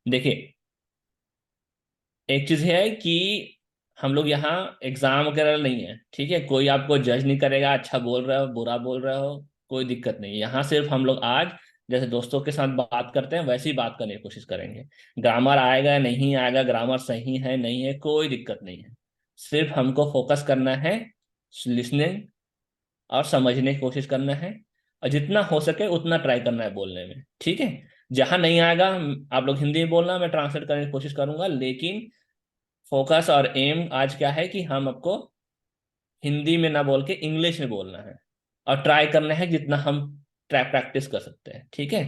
देखिए, एक चीज है कि हम लोग यहाँ एग्जाम वगैरह नहीं है, ठीक है। कोई आपको जज नहीं करेगा, अच्छा बोल रहे हो बुरा बोल रहे हो, कोई दिक्कत नहीं है। यहाँ सिर्फ हम लोग आज जैसे दोस्तों के साथ बात करते हैं वैसे ही बात करने की कोशिश करेंगे। ग्रामर आएगा नहीं आएगा, ग्रामर सही है नहीं है, कोई दिक्कत नहीं है। सिर्फ हमको फोकस करना है लिसनिंग और समझने की कोशिश करना है, और जितना हो सके उतना ट्राई करना है बोलने में, ठीक है। जहां नहीं आएगा आप लोग हिंदी में बोलना, मैं ट्रांसलेट करने की कोशिश करूंगा, लेकिन फोकस और एम आज क्या है कि हम आपको हिंदी में ना बोल के इंग्लिश में बोलना है, और ट्राई करना है जितना हम ट्रैक प्रैक्टिस कर सकते हैं, ठीक है।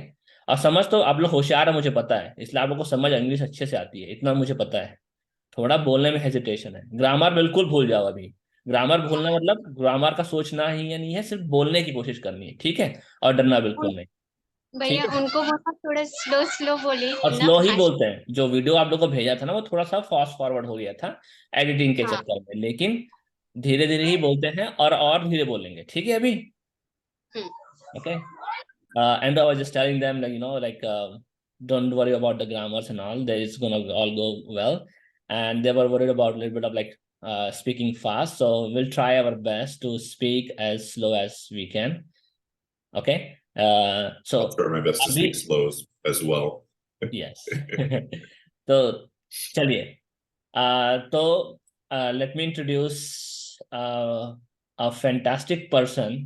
और समझ तो आप लोग होशियार है, मुझे पता है, इसलिए आप लोग को समझ इंग्लिश अच्छे से आती है, इतना मुझे पता है। थोड़ा बोलने में हेजिटेशन है, ग्रामर बिल्कुल भूल जाओ अभी। ग्रामर भूलना मतलब ग्रामर का सोचना ही या नहीं है, सिर्फ बोलने की कोशिश करनी है, ठीक है। और डरना बिल्कुल नहीं, भैया ठीक है। उनको बोला थोड़ा स्लो स्लो बोले, और ना स्लो ही फास्ट। बोलते हैं, जो वीडियो आप लोग को भेजा था ना वो थोड़ा सा फास्ट फॉरवर्ड हो गया था एडिटिंग के हाँ। चक्कर में, लेकिन धीरे धीरे ही बोलते हैं, और धीरे बोलेंगे, ठीक है अभी। हम्म। Okay. And I was just telling them like don't worry about the grammars and all, that it's gonna all go well. And they were worried about a little bit of speaking fast, so we'll try our best to speak as slow as we can. Okay. So I'll try my best to अभी speak slow as well. yes. तो चलिए, तो let me introduce a fantastic person,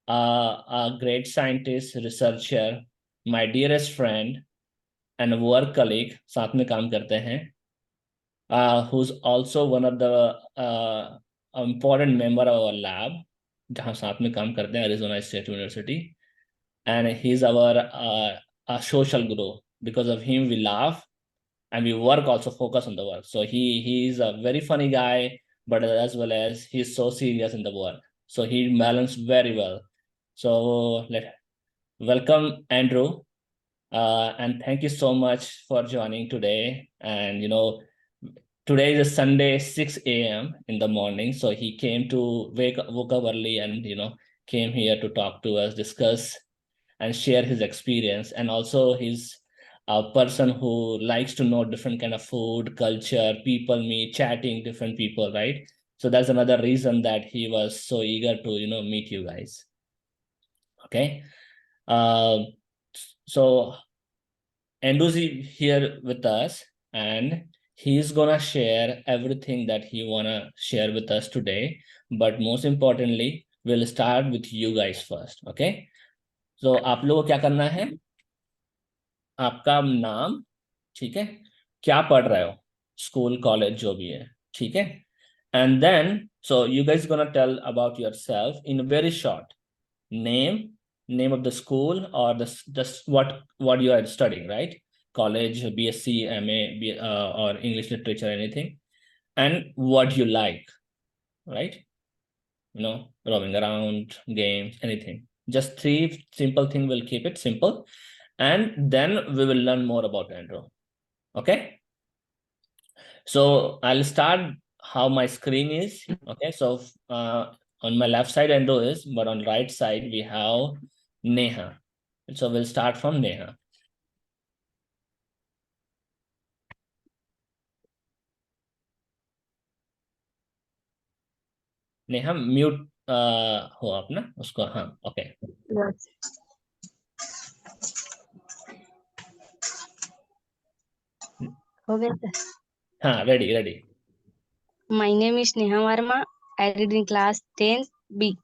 a great scientist, researcher, my dearest friend and work colleague, साथ में काम करते हैं, who's also one of the important member of our lab, जहाँ साथ में काम करते हैं Arizona State University, and he's our a social guru. Because of him we laugh and we work also focus on the work. So he is a very funny guy, but as well as he's so serious in the work. So he balanced very well. So let welcome Andrew, and thank you so much for joining today. And today is a Sunday, 6 a.m. in the morning. So he came to woke up early and came here to talk to us, discuss and share his experience. And also he's a person who likes to know different kind of food culture, people meet, chatting different people, right? So that's another reason that he was so eager to meet you guys. Okay. uh, so Andrew's here with us, and he's gonna share everything that he wanna share with us today. But most importantly, we'll start with you guys first. Okay. So आप लोगों को क्या करना है, आपका नाम, ठीक है, क्या पढ़ रहे हो, स्कूल कॉलेज जो भी है, ठीक है। And then so you guys gonna tell about yourself in very short, name, name of the school or the what you are studying, right? College, BSc, MA, or English literature, anything, and what you like, right? Roaming around, games, anything. Just three simple things. We'll keep it simple, and then we will learn more about Andrew. Okay. So I'll start how my screen is. Okay. So on my left side Andrew is, but on right side we have Neha. So we'll start from Neha. Neha mute हो आप ना उसको, हाँ okay. Yes. हो गया sir? हाँ ready ready. My name is Neha Verma. I read in class 10 B.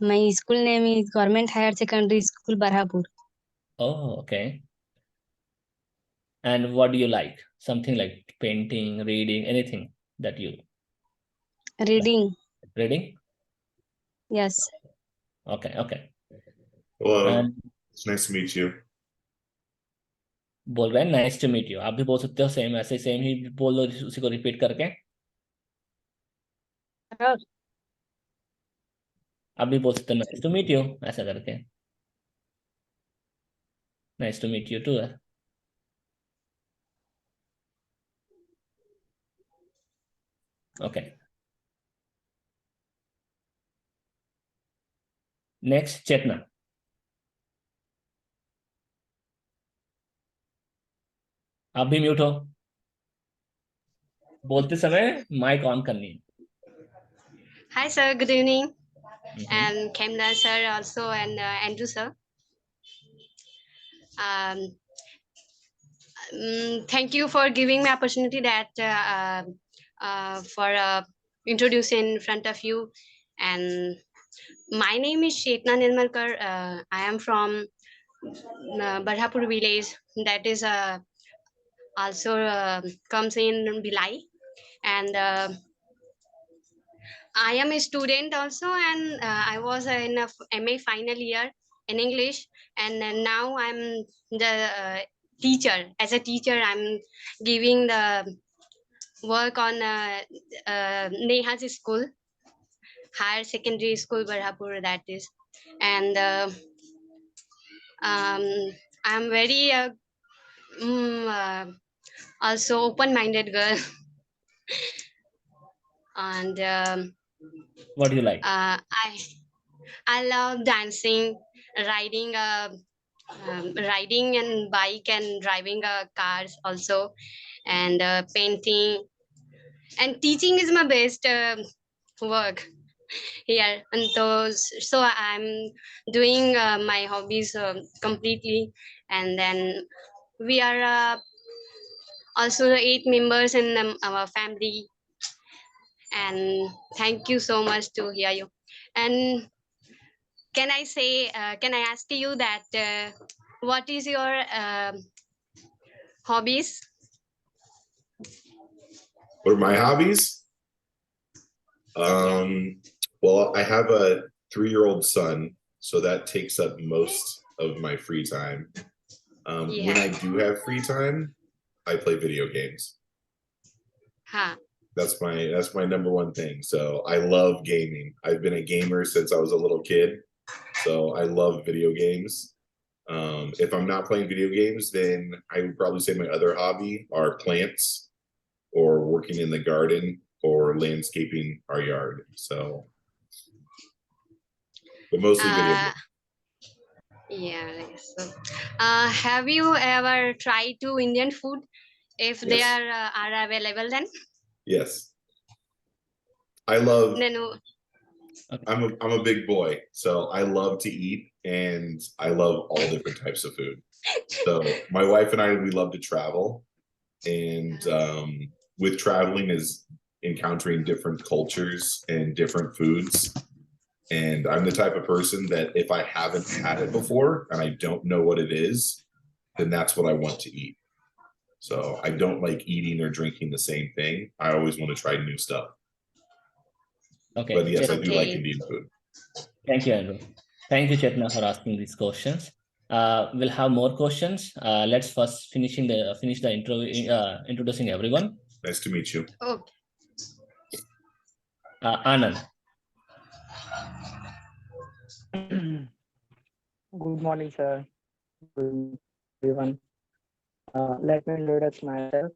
My school name is Government Higher Secondary School, Barhapur. Oh okay. And what do you like? Something like painting, reading, anything that you like? Reading. Reading? Yes. Okay okay। Hello, And it's nice to meet you. बोल रहे हैं nice to meet you, आप भी बोल सकते हो same, ऐसे same ही बोल दो उसी को रिपीट करके। और आप भी बोल सकते हो नाइस टू मीट यू ऐसा करके। Nice to meet you too. Okay. Next Chetna. आप भी म्यूट हो, बोलते समय माइक ऑन करनी है। Hi, sir. Good evening. Mhm. And Khemlal sir also, and Andrew sir. Thank you for giving me opportunity that for introducing in front of you. And my name is Khemlal Nirmalkar. I am from Barhapur village. That is also comes in Bhilai. And I am a student also, and I was in a MA final year in English, and now I'm the teacher. As a teacher, I'm giving the work on Neha's school, higher secondary school, Barhapur, that is, and um, I'm very also open-minded girl, and What do you like? I love dancing, riding riding and bike and driving cars also, and painting and teaching is my best work here. And so I'm doing my hobbies completely, and then we are also 8 members in our family. And thank you so much to hear you. And can I say, can I ask you that what is your hobbies? What are my hobbies? Well, I have a 3-year-old son, so that takes up most of my free time. When I do have free time, I play video games. Huh. That's my number one thing. So I love gaming. I've been a gamer since I was a little kid. So I love video games. If I'm not playing video games, then I would probably say my other hobby are plants or working in the garden or landscaping our yard. So, but mostly video games. Yeah. So, have you ever tried to Indian food? If they Yes. are available, then Yes. I love. then I'm a big boy, so I love to eat, and I love all different types of food. So my wife and I, we love to travel, and with traveling is encountering different cultures and different foods. And I'm the type of person that if I haven't had it before and I don't know what it is, then that's what I want to eat. So I don't like eating or drinking the same thing. I always want to try new stuff. Okay. But yes, I do like Okay. Indian food. Thank you, Andrew. Thank you, Chetna, for asking these questions. We'll have more questions. Let's first finish the intro, introducing everyone. Nice to meet you. Okay. Anand. Good morning, sir. Good everyone. Let me introduce myself.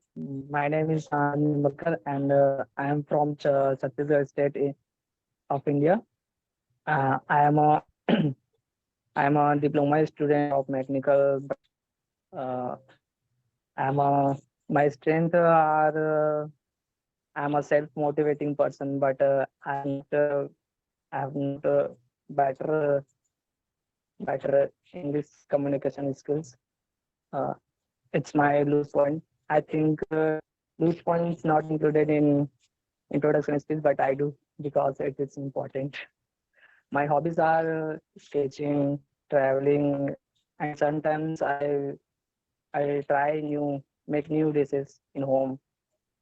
My name is Andrew Nirmalkar, and I am from Chhattisgarh state of India. I am a I am a diploma student of mechanical. Uh, I am a my strength are I am a self-motivating person, but I have not better English communication skills. Uh, it's my loose point. I think loose point is not included in introduction skills, but I do because it is important. My hobbies are sketching, traveling, and sometimes I try make new dishes in home,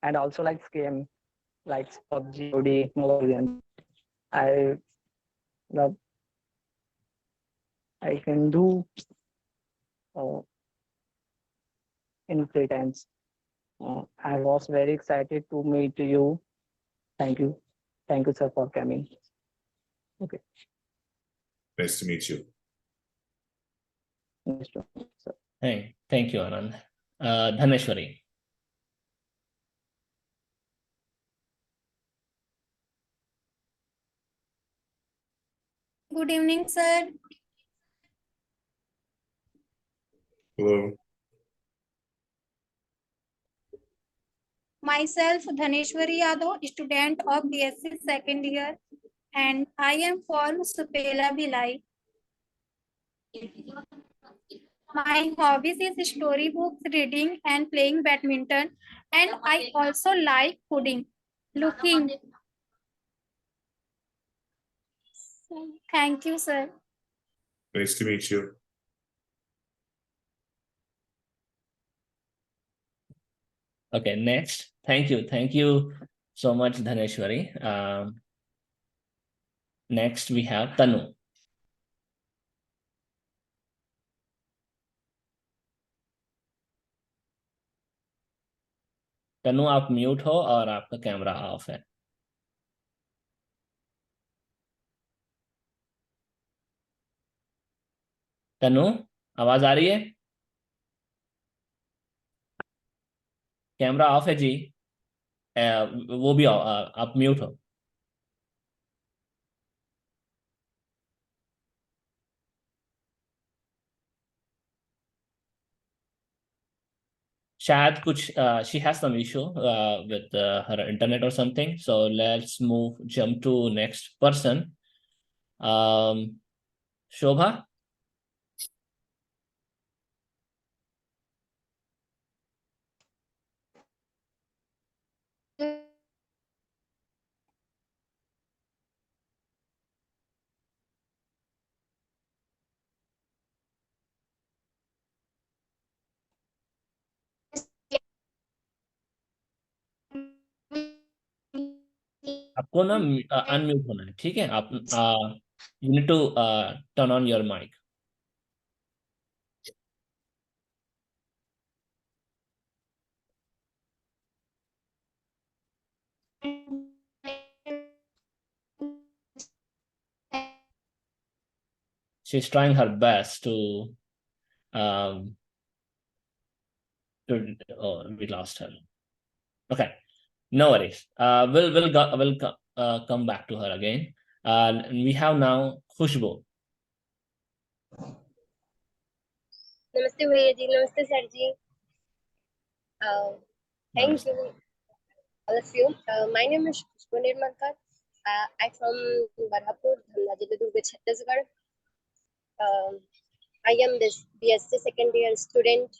and also like game like PUBG, OD, mobile games. I love. I can do uh, in free times. I was very excited to meet you. Thank you. Thank you, sir, for coming. Okay. Nice to meet you. Nice to meet you, sir. Hey, thank you, Anand. Dhaneshwari. Good evening, sir. Hello. myself Dhaneshwari Yadav, student of BSc second year, and I am from Supela, Bhilai. My hobbies is storybooks, reading, and playing badminton, and I also like coding. Looking. Thank you, sir. Nice to meet you. Okay, next. Thank you so much, Dhaneshwari. Next we have Tanu. तनु आप mute हो और आपका camera off है। तनु आवाज आ रही है? Camera off है जी। वो भी आप म्यूट हो। शायद कुछ she has some issue with her internet or something, so let's jump to next person. Shobha. आपको ना अनम्यूट होना है, ठीक है? आप you need to turn on your mic. She's trying her best to oh, we lost her. Okay, no worries. We'll come back to her again. We have now Khushbu. Namaste भैया जी, namaste sir ji. Thank you all of you. My name is Andrew Nirmalkar. I'm from Barhapur, Dhamla, Jilladurga, Chhattisgarh. I am this BSc second year student.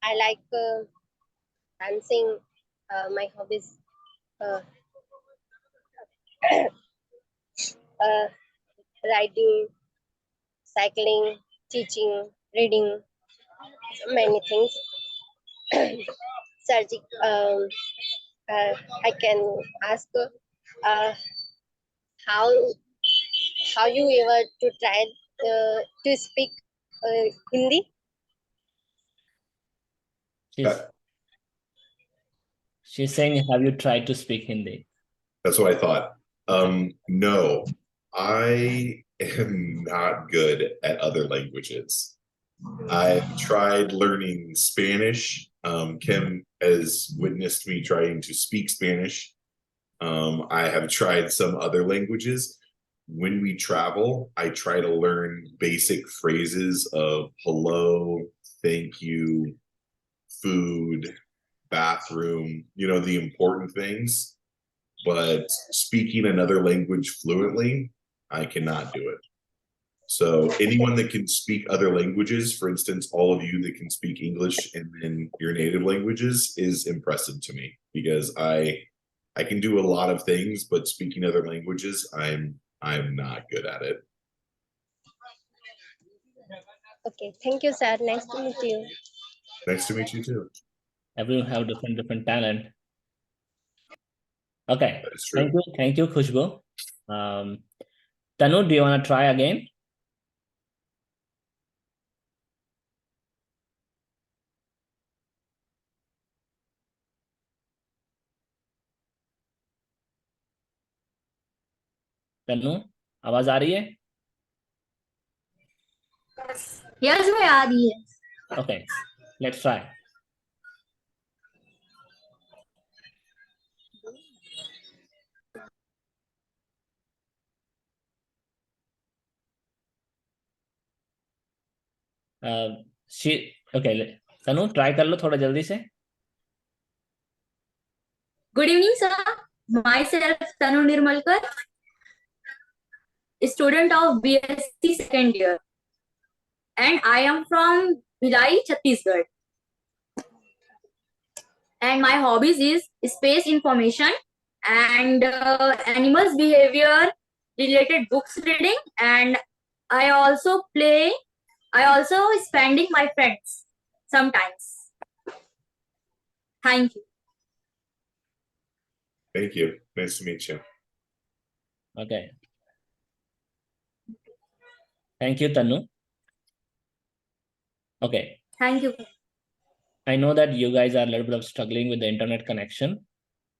I like dancing. My hobbies riding, cycling, teaching, reading, many things. Sarji, I can ask how you ever to try to speak Hindi? She's saying, have you tried to speak Hindi? That's what I thought. No, I am not good at other languages. I've tried learning Spanish. Khem has witnessed me trying to speak Spanish. I have tried some other languages. When we travel, I try to learn basic phrases of hello, thank you, food, bathroom, the important things. But speaking another language fluently, I cannot do it. So anyone that can speak other languages, for instance, all of you that can speak English and then your native languages, is impressive to me, because I can do a lot of things, but speaking other languages, I'm not good at it. Okay, thank you, sir. Nice to meet you. Nice to meet you too. Everyone have different talent. Okay, that is true. Thank you, Khushbu. Tanu, do you want to try again? तनु आवाज आ रही है? Yes, भैया आ रही है. Okay, let's try. Tanu try कर लो थोड़ा जल्दी से. Good evening, sir. Myself, Tanu Nirmalkar, student of BSc second year, and I am from Bhilai, Chattisgarh. And my hobbies is space information and animals behavior related books reading, and I also spending my friends sometimes. Thank you. Thank you. Nice to meet you. Okay. Thank you, Tanu. Okay. Thank you. I know that you guys are a little bit of struggling with the internet connection.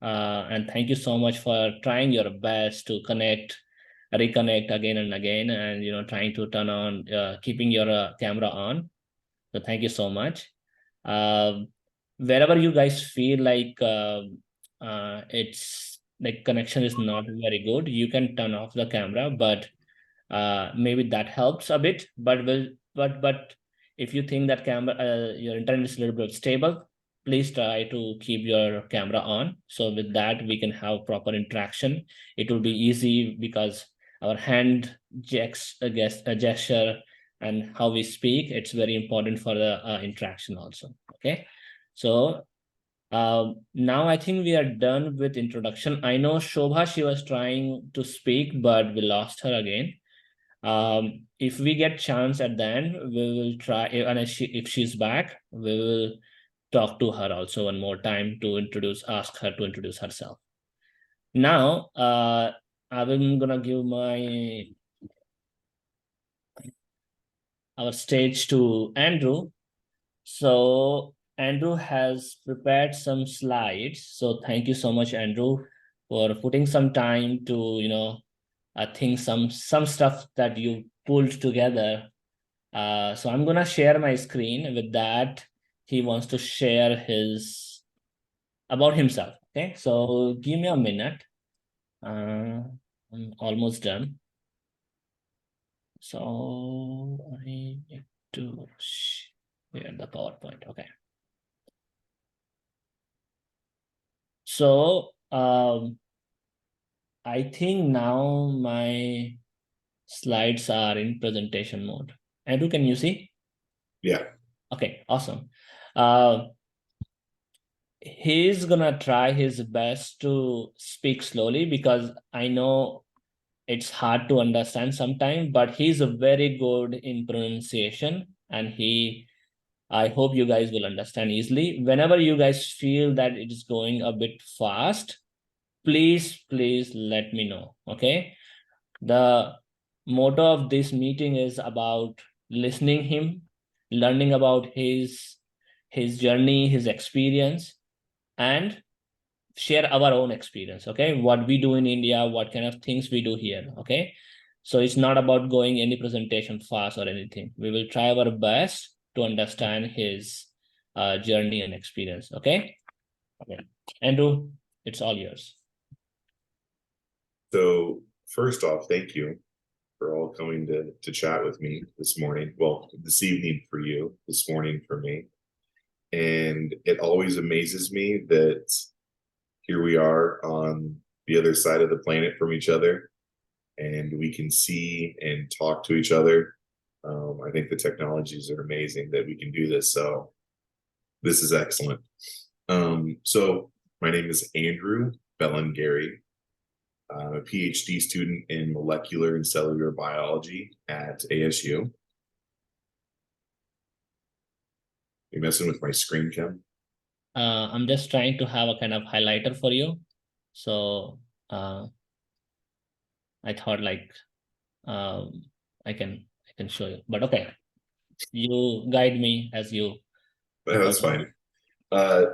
And thank you so much for trying your best to reconnect again and again, and trying to turn on, keeping your camera on. So thank you so much. Wherever you guys feel like it's like connection is not very good, you can turn off the camera, but maybe that helps a bit. But if you think that your internet is a little bit stable, please try to keep your camera on. So with that, we can have proper interaction. It will be easy because our hand gesture and how we speak, it's very important for the interaction also. Okay. So now I think we are done with introduction. I know Shobha, she was trying to speak, but we lost her again. If we get chance at the end, we will try, and if she's back, we will talk to her also one more time to ask her to introduce herself. Now, I'm gonna give our stage to Andrew. So Andrew has prepared some slides. So thank you so much, Andrew, for putting some time to, I think some stuff that you pulled together. So I'm gonna share my screen. With that, he wants to share about himself. Okay, so give me a minute. I'm almost done. So I need to share the PowerPoint. Okay. So I think now my slides are in presentation mode. Andrew, can you see? Yeah. Okay, awesome. He's gonna try his best to speak slowly because I know it's hard to understand sometimes, but he's very good in pronunciation, and I hope you guys will understand easily. Whenever you guys feel that it is going a bit fast, please let me know. Okay. The motto of this meeting is about listening him, learning about his journey, his experience, and share our own experience. Okay, what we do in India, what kind of things we do here. Okay, so it's not about going any presentation fast or anything. We will try our best to understand his journey and experience. Okay. Andrew, it's all yours. So first off, thank you for all coming to chat with me this morning. Well, this evening for you, this morning for me. And it always amazes me that here we are on the other side of the planet from each other, and we can see and talk to each other. I think the technologies are amazing that we can do this. So this is excellent. So my name is Andrew Bellinghiere. I'm a PhD student in molecular and cellular biology at ASU. You messing with my screen, Khem? I'm just trying to have a kind of highlighter for you. So I thought like I can show you, but okay, you guide me as you. Yeah, that's fine.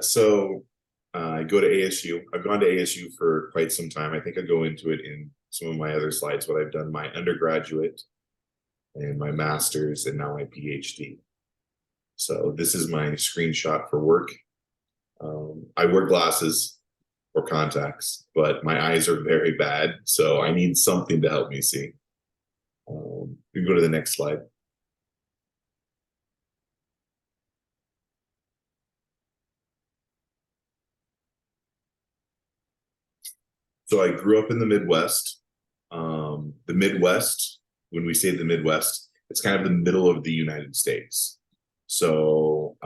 So I go to ASU. I've gone to ASU for quite some time. I think I go into it in some of my other slides, but I've done my undergraduate and my master's and now my PhD. So this is my screenshot for work. I wear glasses or contacts, but my eyes are very bad, so I need something to help me see. We can go to the next slide. So I grew up in the Midwest. The Midwest, when we say the Midwest, it's kind of the middle of the United States. So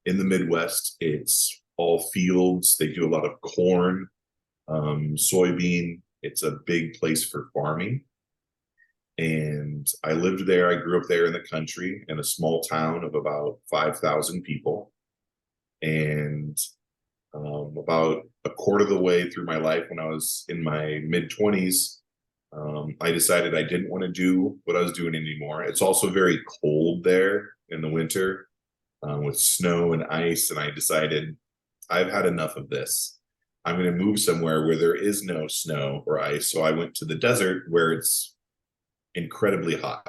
in the Midwest, it's all fields. They do a lot of corn, soybean. It's a big place for farming. And I lived there. I grew up there in the country in a small town of about 5,000 people. And about a quarter of the way through my life, when I was in my mid-20s, I decided I didn't want to do what I was doing anymore. It's also very cold there in the winter with snow and ice. And I decided I've had enough of this. I'm going to move somewhere where there is no snow or ice. So I went to the desert where it's incredibly hot.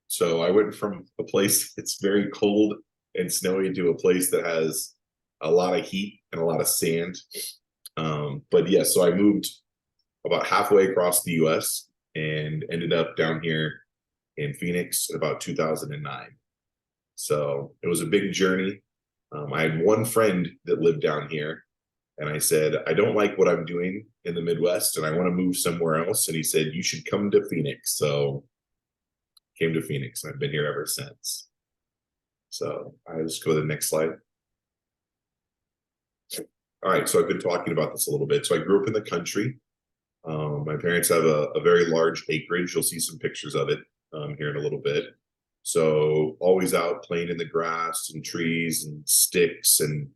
So I went from a place that's very cold and snowy to a place that has a lot of heat and a lot of sand. But yeah, so I moved about halfway across the US and ended up down here in Phoenix in about 2009. So it was a big journey. I had one friend that lived down here, and I said, I don't like what I'm doing in the Midwest and I want to move somewhere else. And he said, you should come to Phoenix. So I came to Phoenix and I've been here ever since. So I'll just go to the next slide. All right, so I've been talking about this a little bit. So I grew up in the country. My parents have a very large acreage. You'll see some pictures of it here in a little bit. So always out playing in the grass and trees and sticks and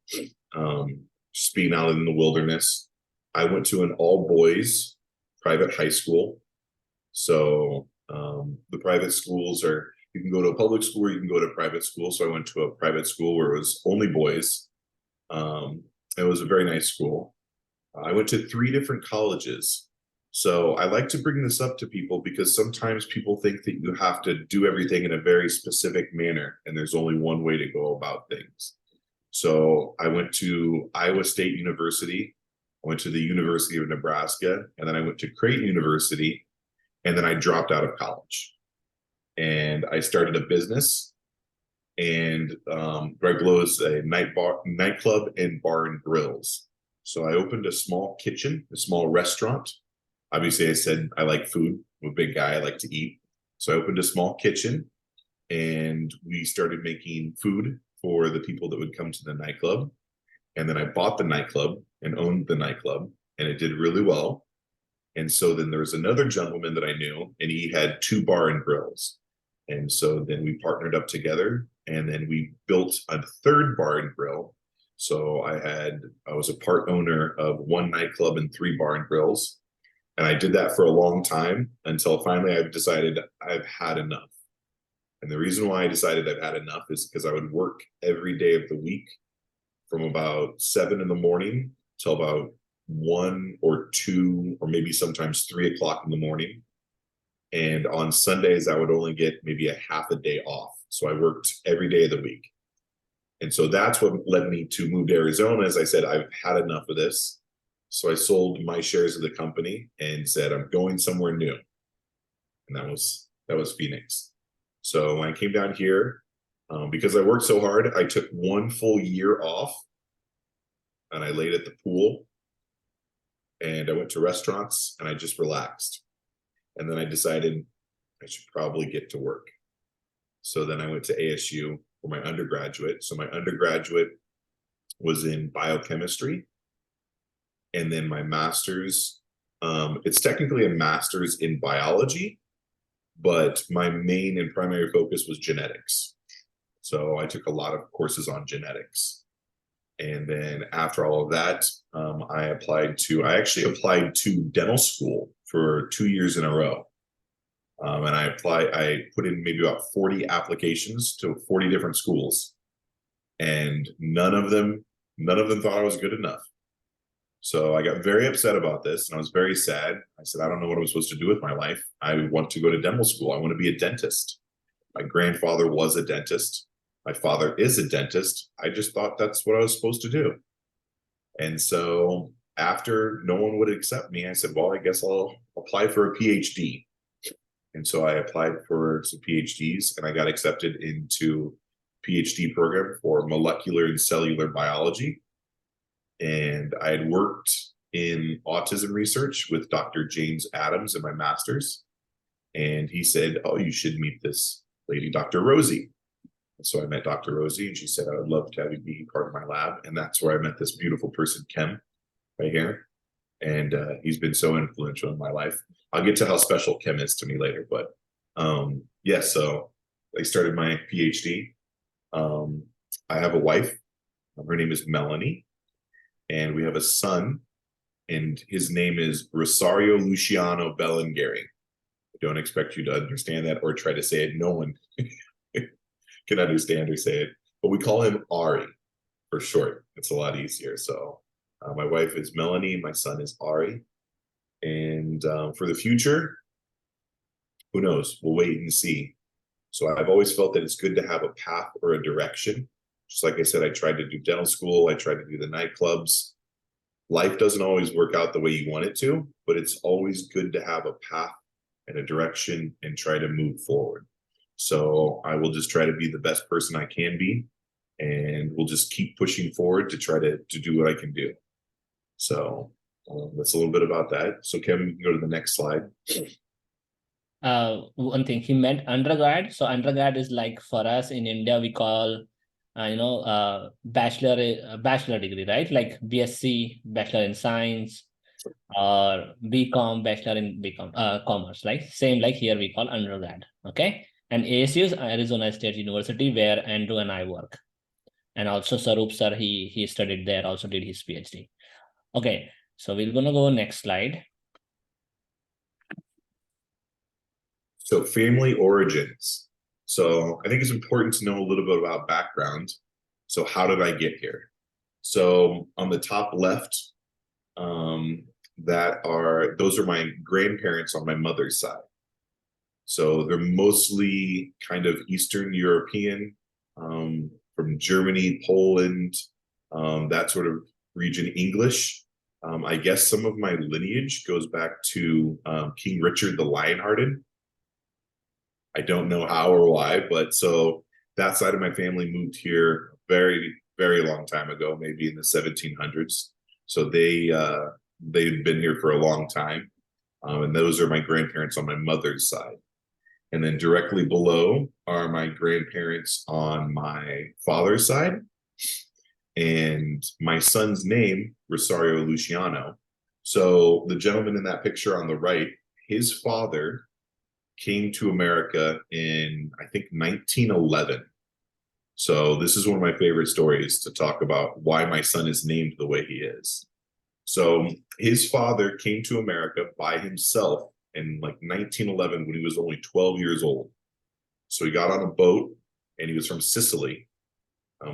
just being out in the wilderness. I went to an all-boys private high school. So the private schools are, you can go to a public school or you can go to a private school. So I went to a private school where it was only boys. It was a very nice school. I went to 3 different colleges. So I like to bring this up to people because sometimes people think that you have to do everything in a very specific manner and there's only one way to go about things. So I went to Iowa State University, I went to the University of Nebraska, and then I went to Creighton University, and then I dropped out of college. And I started a business. And Greg Lowe is a nightclub and bar and grills. So I opened a small kitchen, a small restaurant. Obviously, I said I like food. I'm a big guy. I like to eat. So I opened a small kitchen, and we started making food for the people that would come to the nightclub. And then I bought the nightclub and owned the nightclub, and it did really well. And so then there was another gentleman that I knew, and he had 2 bar and grills. And so then we partnered up together, and then we built a 3rd bar and grill. So I was a part owner of 1 nightclub and 3 bar and grills. And I did that for a long time until finally I decided I've had enough. And the reason why I decided I've had enough is because I would work every day of the week from about 7 in the morning till about 1 or 2 or maybe sometimes 3 o'clock in the morning. And on Sundays, I would only get maybe a half a day off. So I worked every day of the week. And so that's what led me to move to Arizona. As I said, I've had enough of this. So I sold my shares of the company and said, I'm going somewhere new. And that was Phoenix. So when I came down here, because I worked so hard, I took 1 full year off and I laid at the pool and I went to restaurants and I just relaxed. And then I decided I should probably get to work. So then I went to ASU for my undergraduate. So my undergraduate was in biochemistry. And then my master's, it's technically a master's in biology, but my main and primary focus was genetics. So I took a lot of courses on genetics. And then after all of that, I actually applied to dental school for 2 years in a row. And I put in maybe about 40 applications to 40 different schools. And none of them thought I was good enough. So I got very upset about this and I was very sad. I said, I don't know what I'm supposed to do with my life. I want to go to dental school. I want to be a dentist. My grandfather was a dentist. My father is a dentist. I just thought that's what I was supposed to do. And so after no one would accept me, I said, well, I guess I'll apply for a PhD. And so I applied for some PhDs and I got accepted into a PhD program for molecular and cellular biology. And I had worked in autism research with Dr. James Adams in my master's. And he said, oh, you should meet this lady, Dr. Rosie. And so I met Dr. Rosie, and she said, I would love to have you be part of my lab. And that's where I met this beautiful person, Khem, right here. And he's been so influential in my life. I'll get to how special Khem is to me later. But yeah, so I started my PhD. I have a wife. Her name is Melanie. And we have a son, and his name is Rosario Luciano Bellinghiere. I don't expect you to understand that or try to say it. No one can understand or say it. But we call him Ari for short. It's a lot easier. So my wife is Melanie. My son is Ari. And for the future, who knows? We'll wait and see. So I've always felt that it's good to have a path or a direction. Just like I said, I tried to do dental school. I tried to do the nightclubs. Life doesn't always work out the way you want it to, but it's always good to have a path and a direction and try to move forward. So I will just try to be the best person I can be, and we'll just keep pushing forward to try to do what I can do. So that's a little bit about that. So Kevin, you can go to the next slide. One thing, he meant undergrad. So undergrad is like for us in India, we call, bachelor degree, right? Like BSc, Bachelor in Science, or BCom, Bachelor in Commerce, like same like here we call undergrad, okay? And ASU is Arizona State University, where Andrew and I work. And also Sarup sir, he studied there, also did his PhD. Okay, so we're gonna go next slide. So family origins. So I think it's important to know a little bit about background. So how did I get here? So on the top left, those are my grandparents on my mother's side. So they're mostly kind of Eastern European, from Germany, Poland, that sort of region. English. I guess some of my lineage goes back to King Richard the Lionhearted. I don't know how or why, but so that side of my family moved here a very, very long time ago, maybe in the 1700s. So they've been here for a long time. And those are my grandparents on my mother's side. And then directly below are my grandparents on my father's side. And my son's name, Rosario Luciano. So the gentleman in that picture on the right, his father came to America in, I think, 1911. So this is one of my favorite stories to talk about why my son is named the way he is. So his father came to America by himself in like 1911 when he was only 12 years old. So he got on a boat, and he was from Sicily,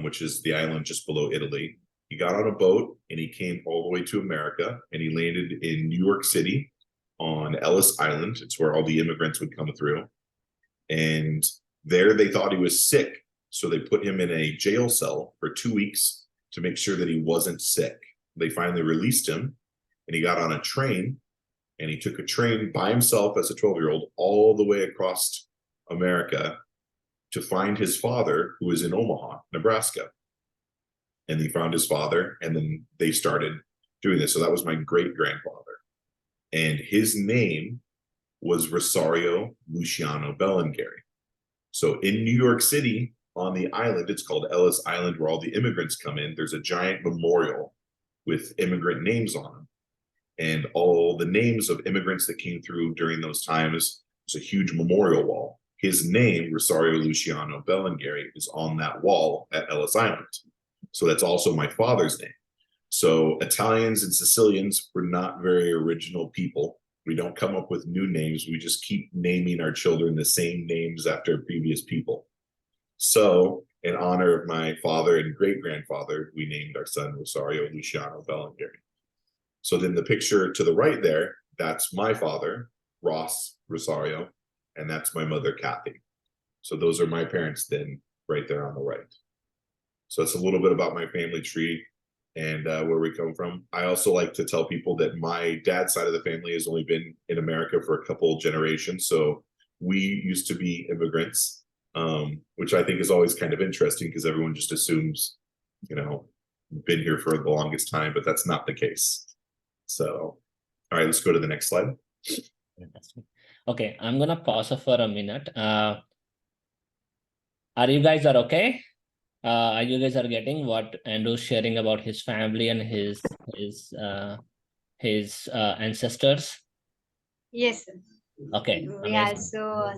which is the island just below Italy. He got on a boat and he came all the way to America, and he landed in New York City on Ellis Island. It's where all the immigrants would come through. And there they thought he was sick. So they put him in a jail cell for 2 weeks to make sure that he wasn't sick. They finally released him, and he got on a train, and he took a train by himself as a 12-year-old all the way across America to find his father, who was in Omaha, Nebraska. And he found his father, and then they started doing this. So that was my great-grandfather. And his name was Rosario Luciano Bellinghiere. So in New York City, on the island, it's called Ellis Island, where all the immigrants come in. There's a giant memorial with immigrant names on them. And all the names of immigrants that came through during those times, there's a huge memorial wall. His name, Rosario Luciano Bellinghiere, is on that wall at Ellis Island. So that's also my father's name. So Italians and Sicilians were not very original people. We don't come up with new names. We just keep naming our children the same names after previous people. So in honor of my father and great-grandfather, we named our son Rosario Luciano Bellinghiere. So then the picture to the right there, that's my father, Ross Rosario, and that's my mother, Kathy. So those are my parents then right there on the right. So it's a little bit about my family tree and where we come from. I also like to tell people that my dad's side of the family has only been in America for a couple generations. So we used to be immigrants, which I think is always kind of interesting because everyone just assumes, been here for the longest time, but that's not the case. So, all right, let's go to the next slide. Okay, I'm gonna pause for a minute. Are you guys okay? Are you guys getting what Andrew's sharing about his family and his ancestors? Yes, sir. Okay, We amazing. also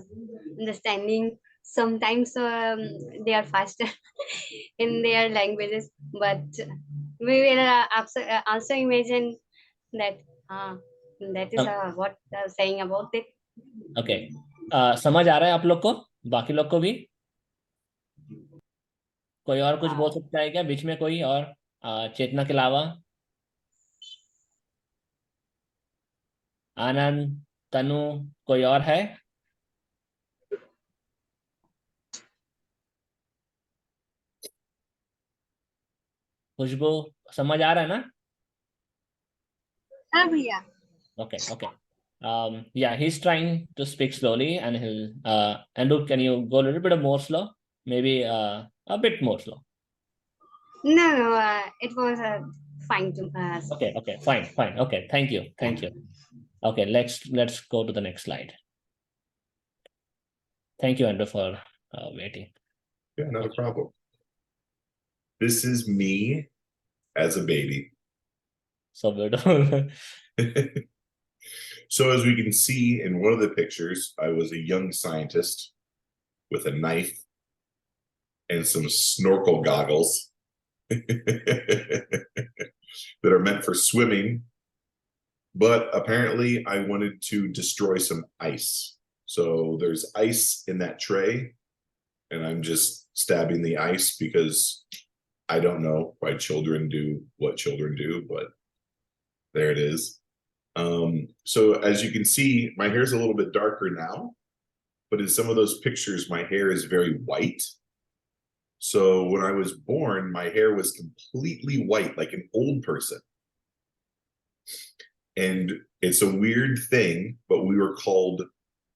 understanding sometimes they are faster in their languages, but we will also imagine that that is what saying about it. Okay, समझ आ रहा है आप लोग को? बाकी लोग को भी? कोई और कुछ बोल सकता है क्या बीच में कोई और चेतना के अलावा? आनंद, तनु, कोई और है? खुशबू, समझ आ रहा है ना? हाँ भैया. Okay, okay. Yeah, he's trying to speak slowly, and he'll. Andrew, can you go a little bit more slow? Maybe a bit more slow. No, it was fine to Okay, okay, fine. Okay, thank you. Okay, let's go to the next slide. Thank you, Andrew, for waiting. Yeah, not a problem. This is me as a baby. So beautiful. So as we can see in one of the pictures, I was a young scientist with a knife and some snorkel goggles that are meant for swimming. But apparently I wanted to destroy some ice. So there's ice in that tray, and I'm just stabbing the ice because I don't know why children do what children do, but there it is. So as you can see, my hair is a little bit darker now, but in some of those pictures, my hair is very white. So when I was born, my hair was completely white, like an old person. And it's a weird thing, but we were called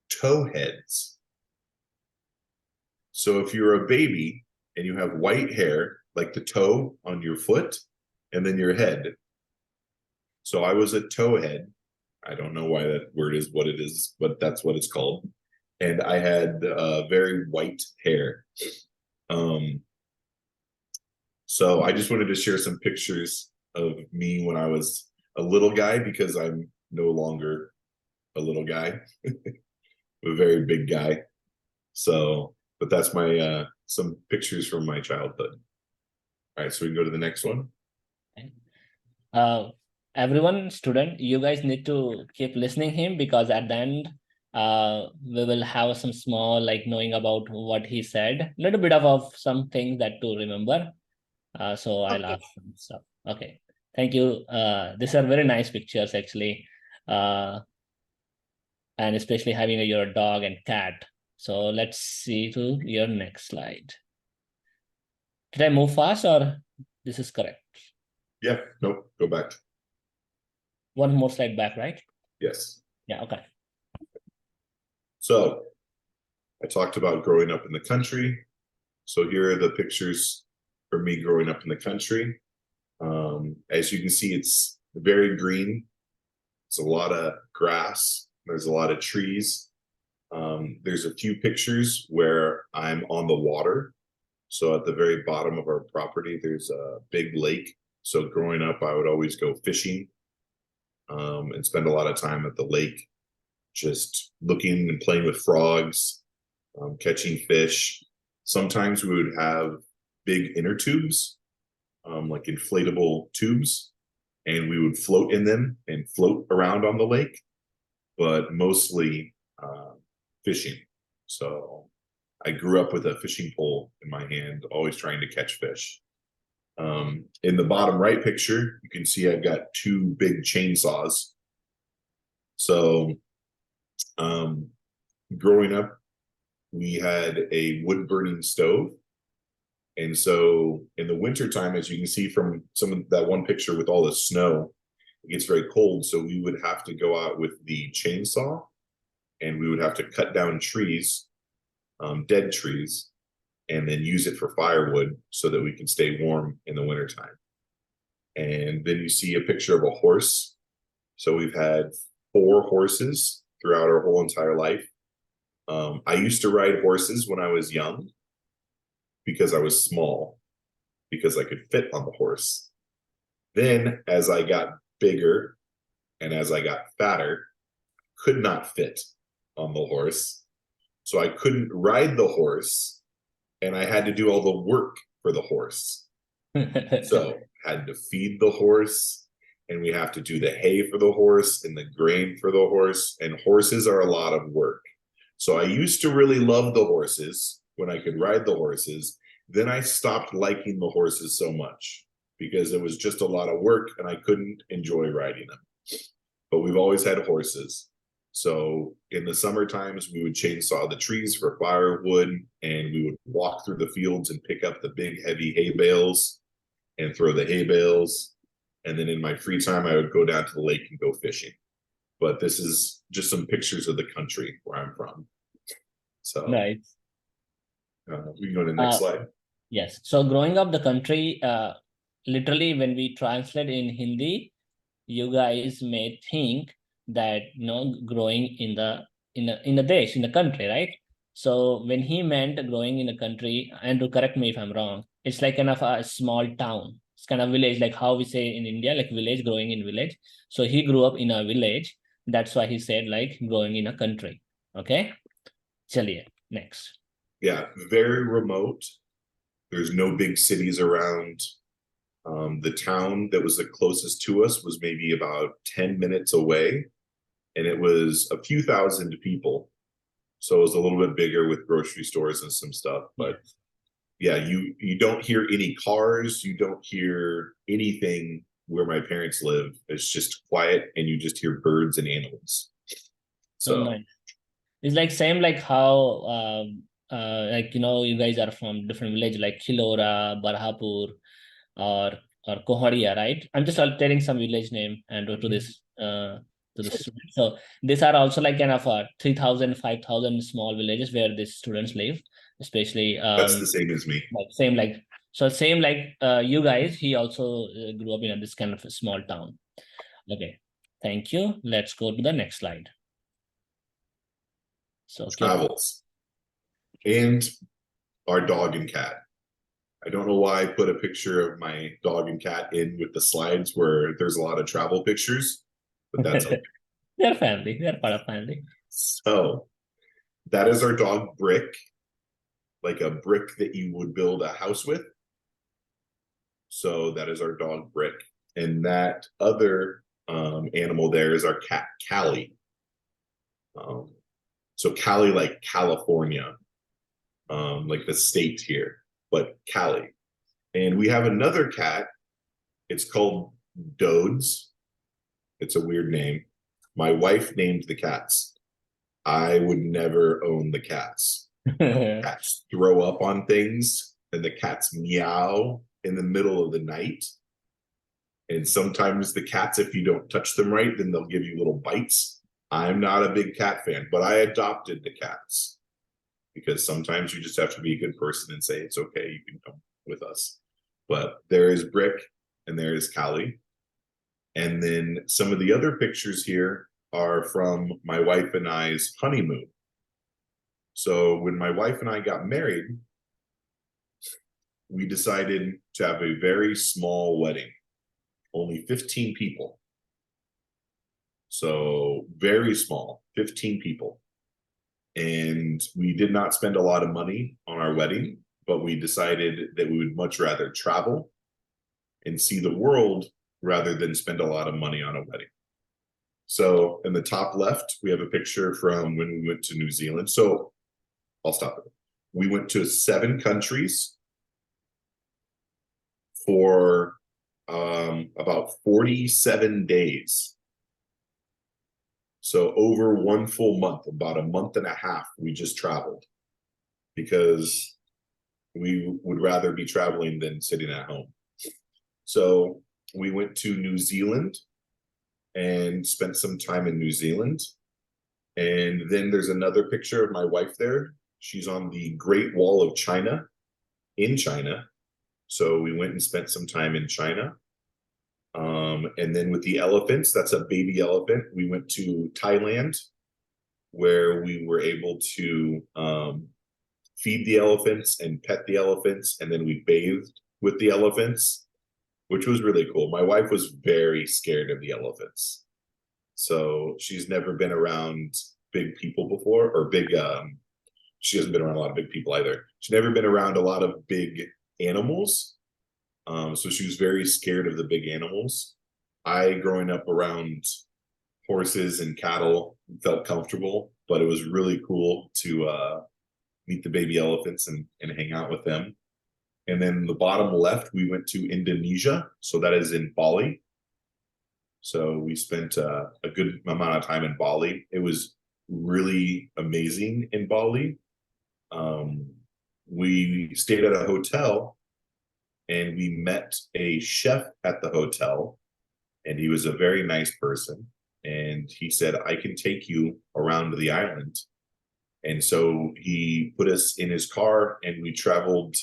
towheads. So if you're a baby and you have white hair, like the toe on your foot, and then your head. So I was a towhead. I don't know why that word is what it is, but that's what it's called. And I had very white hair. So I just wanted to share some pictures of me when I was a little guy, because I'm no longer a little guy. I'm a very big guy. So, but that's my some pictures from my childhood. All right, so we can go to the next one. Everyone, student, you guys need to keep listening him, because at the end we will have some small, like, knowing about what he said, little bit of some things that to remember. So I'll ask some stuff. Okay, thank you. These are very nice pictures actually, and especially having your dog and cat. So let's see to your next slide. Did I move fast or this is correct? Yeah, nope, go back. One more slide back, right? Yes. Yeah, okay. So I talked about growing up in the country. So here are the pictures for me growing up in the country. As you can see, it's very green. It's a lot of grass. There's a lot of trees. There's a few pictures where I'm on the water. So at the very bottom of our property, there's a big lake. So growing up, I would always go fishing and spend a lot of time at the lake, just looking and playing with frogs, catching fish. Sometimes we would have big inner tubes, like inflatable tubes, and we would float in them and float around on the lake, but mostly fishing. So I grew up with a fishing pole in my hand, always trying to catch fish. In the bottom right picture, you can see I've got two big chainsaws. So growing up, we had a wood burning stove. And so in the wintertime, as you can see from some of that one picture with all the snow, it gets very cold. So we would have to go out with the chainsaw, and we would have to cut down trees, dead trees, and then use it for firewood so that we can stay warm in the wintertime. And then you see a picture of a horse So we've had 4 horses throughout our whole entire life. I used to ride horses when I was young because I was small, because I could fit on the horse. Then as I got bigger and as I got fatter, could not fit on the horse. So I couldn't ride the horse, and I had to do all the work for the horse. So had to feed the horse, and we have to do the hay for the horse and the grain for the horse, and horses are a lot of work. So I used to really love the horses when I could ride the horses. Then I stopped liking the horses so much because it was just a lot of work and I couldn't enjoy riding them. But we've always had horses. So in the summer times, we would chainsaw the trees for firewood, and we would walk through the fields and pick up the big heavy hay bales and throw the hay bales. And then in my free time, I would go down to the lake and go fishing. But this is just some pictures of the country where I'm from. So Nice. We can go to the next slide. Yes. So growing up the country, literally when we translate in Hindi, you guys may think that growing in the country, right? So when he meant growing in the country, and to correct me if I'm wrong, it's like kind of a small town. It's kind of village, like how we say in India, like village, growing in village. So he grew up in a village. That's why he said like growing in a country. Okay. Chaliye, next. Yeah, very remote. There's no big cities around. The town that was the closest to us was maybe about 10 minutes away, and it was a few thousand people. So it was a little bit bigger with grocery stores and some stuff. But yeah, you don't hear any cars. You don't hear anything where my parents live. It's just quiet, and you just hear birds and animals. So nice. It's like same like how like you guys are from different village like Khilora, Barhapur, or Koharia, right? I'm just telling some village name and to this students. So these are also like kind of 3,000, 5,000 small villages where these students live, especially that's the same as me. Same like you guys. He also grew up in this kind of a small town. Okay, thank you. Let's go to the next slide. So travels and our dog and cat. I don't know why I put a picture of my dog and cat in with the slides where there's a lot of travel pictures, but that's okay. They're family. They're part of family. So that is our dog Brick, like a brick that you would build a house with. So that is our dog Brick. And that other animal there is our cat Callie. So Cali, like California, like the state here, but Cali. And we have another cat. It's called Dodes. It's a weird name. My wife named the cats. I would never own the cats. Cats throw up on things, and the cats meow in the middle of the night. And sometimes the cats, if you don't touch them right, then they'll give you little bites. I'm not a big cat fan, but I adopted the cats because sometimes you just have to be a good person and say, it's okay, you can come with us. But there is Brick and there is Callie. And then some of the other pictures here are from my wife and I's honeymoon. So when my wife and I got married, we decided to have a very small wedding, only 15 people. So very small, 15 people. And we did not spend a lot of money on our wedding, but we decided that we would much rather travel and see the world rather than spend a lot of money on a wedding. So in the top left, we have a picture from when we went to New Zealand. So I'll stop it. We went to 7 countries for about 47 days. So over 1 full month, about a month and a half, we just traveled because we would rather be traveling than sitting at home. So we went to New Zealand and spent some time in New Zealand. And then there's another picture of my wife there. She's on the Great Wall of China in China. So we went and spent some time in China. And then with the elephants, that's a baby elephant. We went to Thailand, where we were able to feed the elephants and pet the elephants, and then we bathed with the elephants, which was really cool. My wife was very scared of the elephants. So she's never been around big people before, or big, she hasn't been around a lot of big people either. She's never been around a lot of big animals. So she was very scared of the big animals. I, growing up around horses and cattle, felt comfortable, but it was really cool to meet the baby elephants and hang out with them. And then the bottom left, we went to Indonesia. So that is in Bali. So we spent a good amount of time in Bali. It was really amazing in Bali. We stayed at a hotel and we met a chef at the hotel, and he was a very nice person. And he said, I can take you around the island. And so he put us in his car and we traveled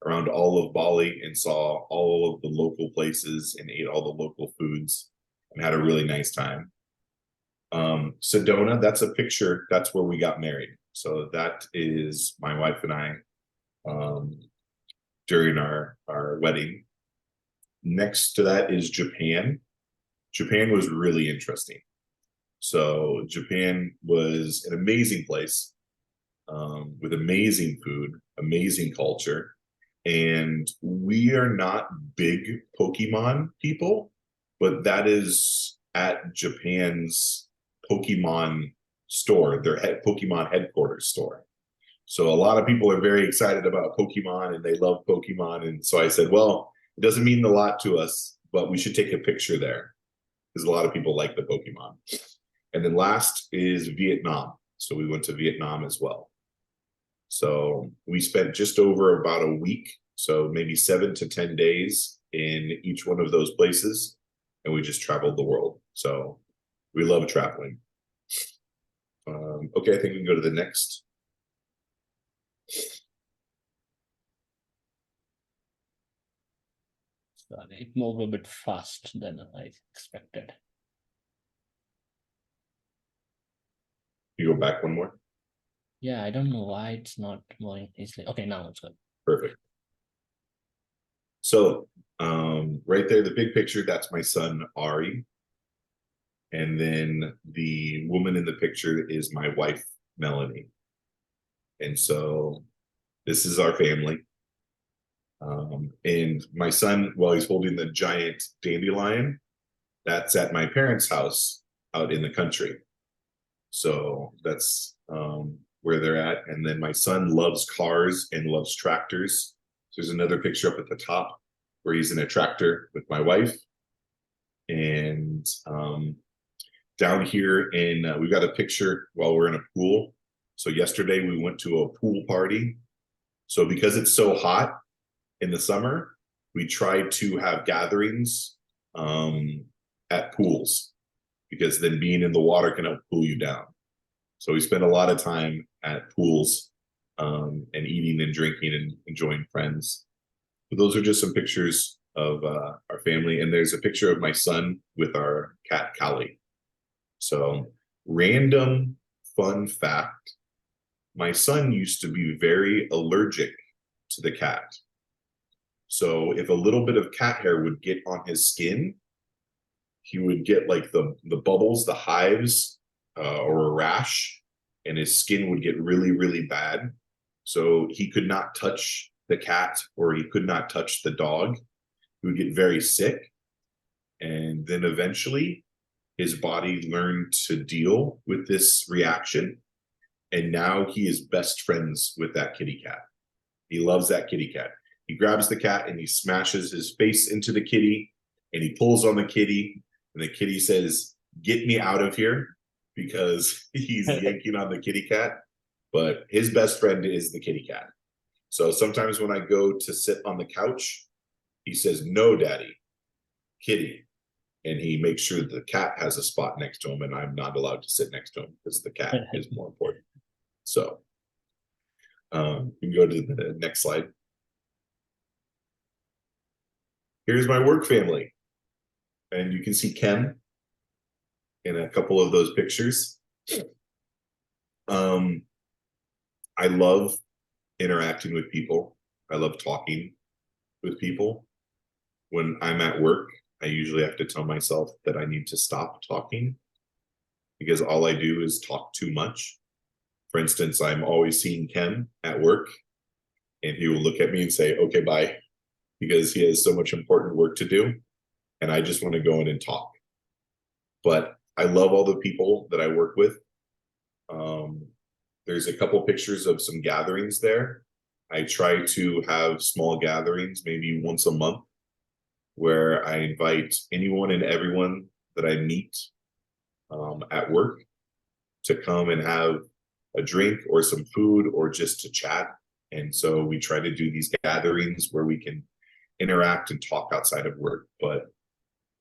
around all of Bali and saw all of the local places and ate all the local foods and had a really nice time. Sedona, that's a picture, that's where we got married. So that is my wife and I during our wedding. Next to that is Japan. Japan was really interesting. So Japan was an amazing place with amazing food, amazing culture. And we are not big Pokemon people, but that is at Japan's Pokemon store, their Pokemon headquarters store. So a lot of people are very excited about Pokemon and they love Pokemon. And so I said, well, it doesn't mean a lot to us, but we should take a picture there because a lot of people like the Pokemon. And then last is Vietnam. So we went to Vietnam as well. So we spent just over about a week, so maybe 7 to 10 days in each one of those places. And we just traveled the world. So we love traveling. Okay, I think we can go to the next. Sorry, it moved a bit fast than I expected. You go back one more? Yeah, I don't know why it's not moving easily. Okay, now it's good. Perfect. So right there, the big picture, that's my son, Ari. And then the woman in the picture is my wife, Melanie. And so this is our family. And my son, while he's holding the giant dandelion, that's at my parents' house out in the country. So that's where they're at. And then my son loves cars and loves tractors. So there's another picture up at the top where he's in a tractor with my wife. And down here we've got a picture while we're in a pool. So yesterday we went to a pool party. So because it's so hot in the summer, we try to have gatherings at pools, because then being in the water can help cool you down. So we spend a lot of time at pools and eating and drinking and enjoying friends. But those are just some pictures of our family. And there's a picture of my son with our cat, Callie. So random fun fact, my son used to be very allergic to the cat. So if a little bit of cat hair would get on his skin, he would get like the bubbles, the hives, or a rash, and his skin would get really, really bad. So he could not touch the cat or he could not touch the dog. He would get very sick. And then eventually his body learned to deal with this reaction. And now he is best friends with that kitty cat. He loves that kitty cat. He grabs the cat and he smashes his face into the kitty and he pulls on the kitty. And the kitty says, "Get me out of here," because he's yanking on the kitty cat. But his best friend is the kitty cat. So sometimes when I go to sit on the couch, he says, "No, Daddy, kitty." And he makes sure the cat has a spot next to him and I'm not allowed to sit next to him because the cat is more important. So you can go to the next slide. Here's my work family. and you can see Khem in a couple of those pictures. I love interacting with people. I love talking with people. When I'm at work, I usually have to tell myself that I need to stop talking because all I do is talk too much. For instance, I'm always seeing Ken at work and he will look at me and say, okay, bye, because he has so much important work to do. And I just want to go in and talk. But I love all the people that I work with. There's a couple pictures of some gatherings there. I try to have small gatherings, maybe once a month, where I invite anyone and everyone that I meet at work to come and have a drink or some food or just to chat. And so we try to do these gatherings where we can interact and talk outside of work. But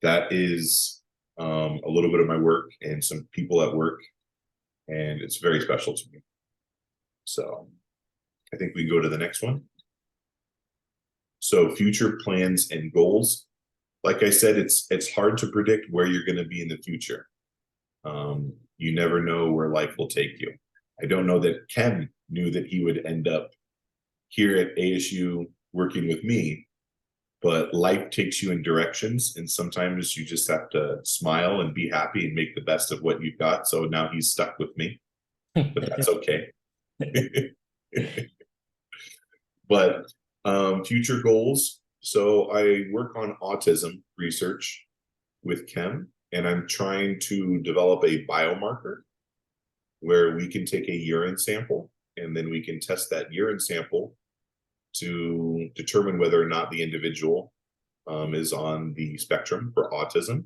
that is a little bit of my work and some people at work, and it's very special to me. So I think we can go to the next one. So future plans and goals. Like I said, it's hard to predict where you're going to be in the future. You never know where life will take you. I don't know that Ken knew that he would end up here at ASU working with me, but life takes you in directions, and sometimes you just have to smile and be happy and make the best of what you've got. So now he's stuck with me, but that's okay. But future goals. So I work on autism research with Khem, and I'm trying to develop a biomarker where we can take a urine sample and then we can test that urine sample to determine whether or not the individual is on the spectrum for autism.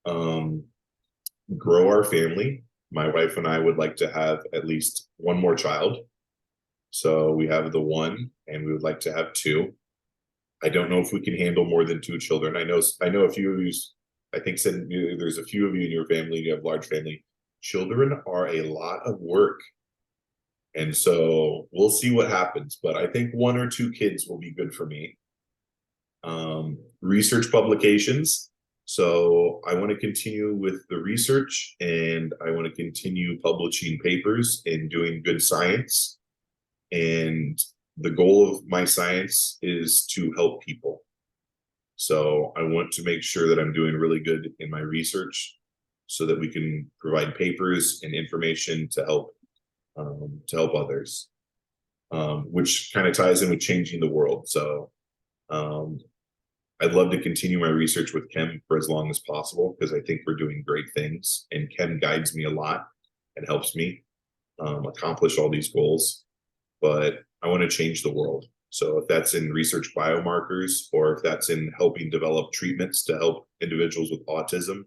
Grow our family. My wife and I would like to have at least one more child. So we have the one, and we would like to have two. I don't know if we can handle more than two children. I know a few of you, I think said there's a few of you in your family, you have large family. Children are a lot of work. And so we'll see what happens, but I think one or two kids will be good for me. Research publications. So I want to continue with the research, and I want to continue publishing papers and doing good science. And the goal of my science is to help people. So I want to make sure that I'm doing really good in my research so that we can provide papers and information to help others, which kind of ties in with changing the world. So I'd love to continue my research with Khem for as long as possible, because I think we're doing great things, and Khem guides me a lot and helps me accomplish all these goals. But I want to change the world. So if that's in research biomarkers, or if that's in helping develop treatments to help individuals with autism,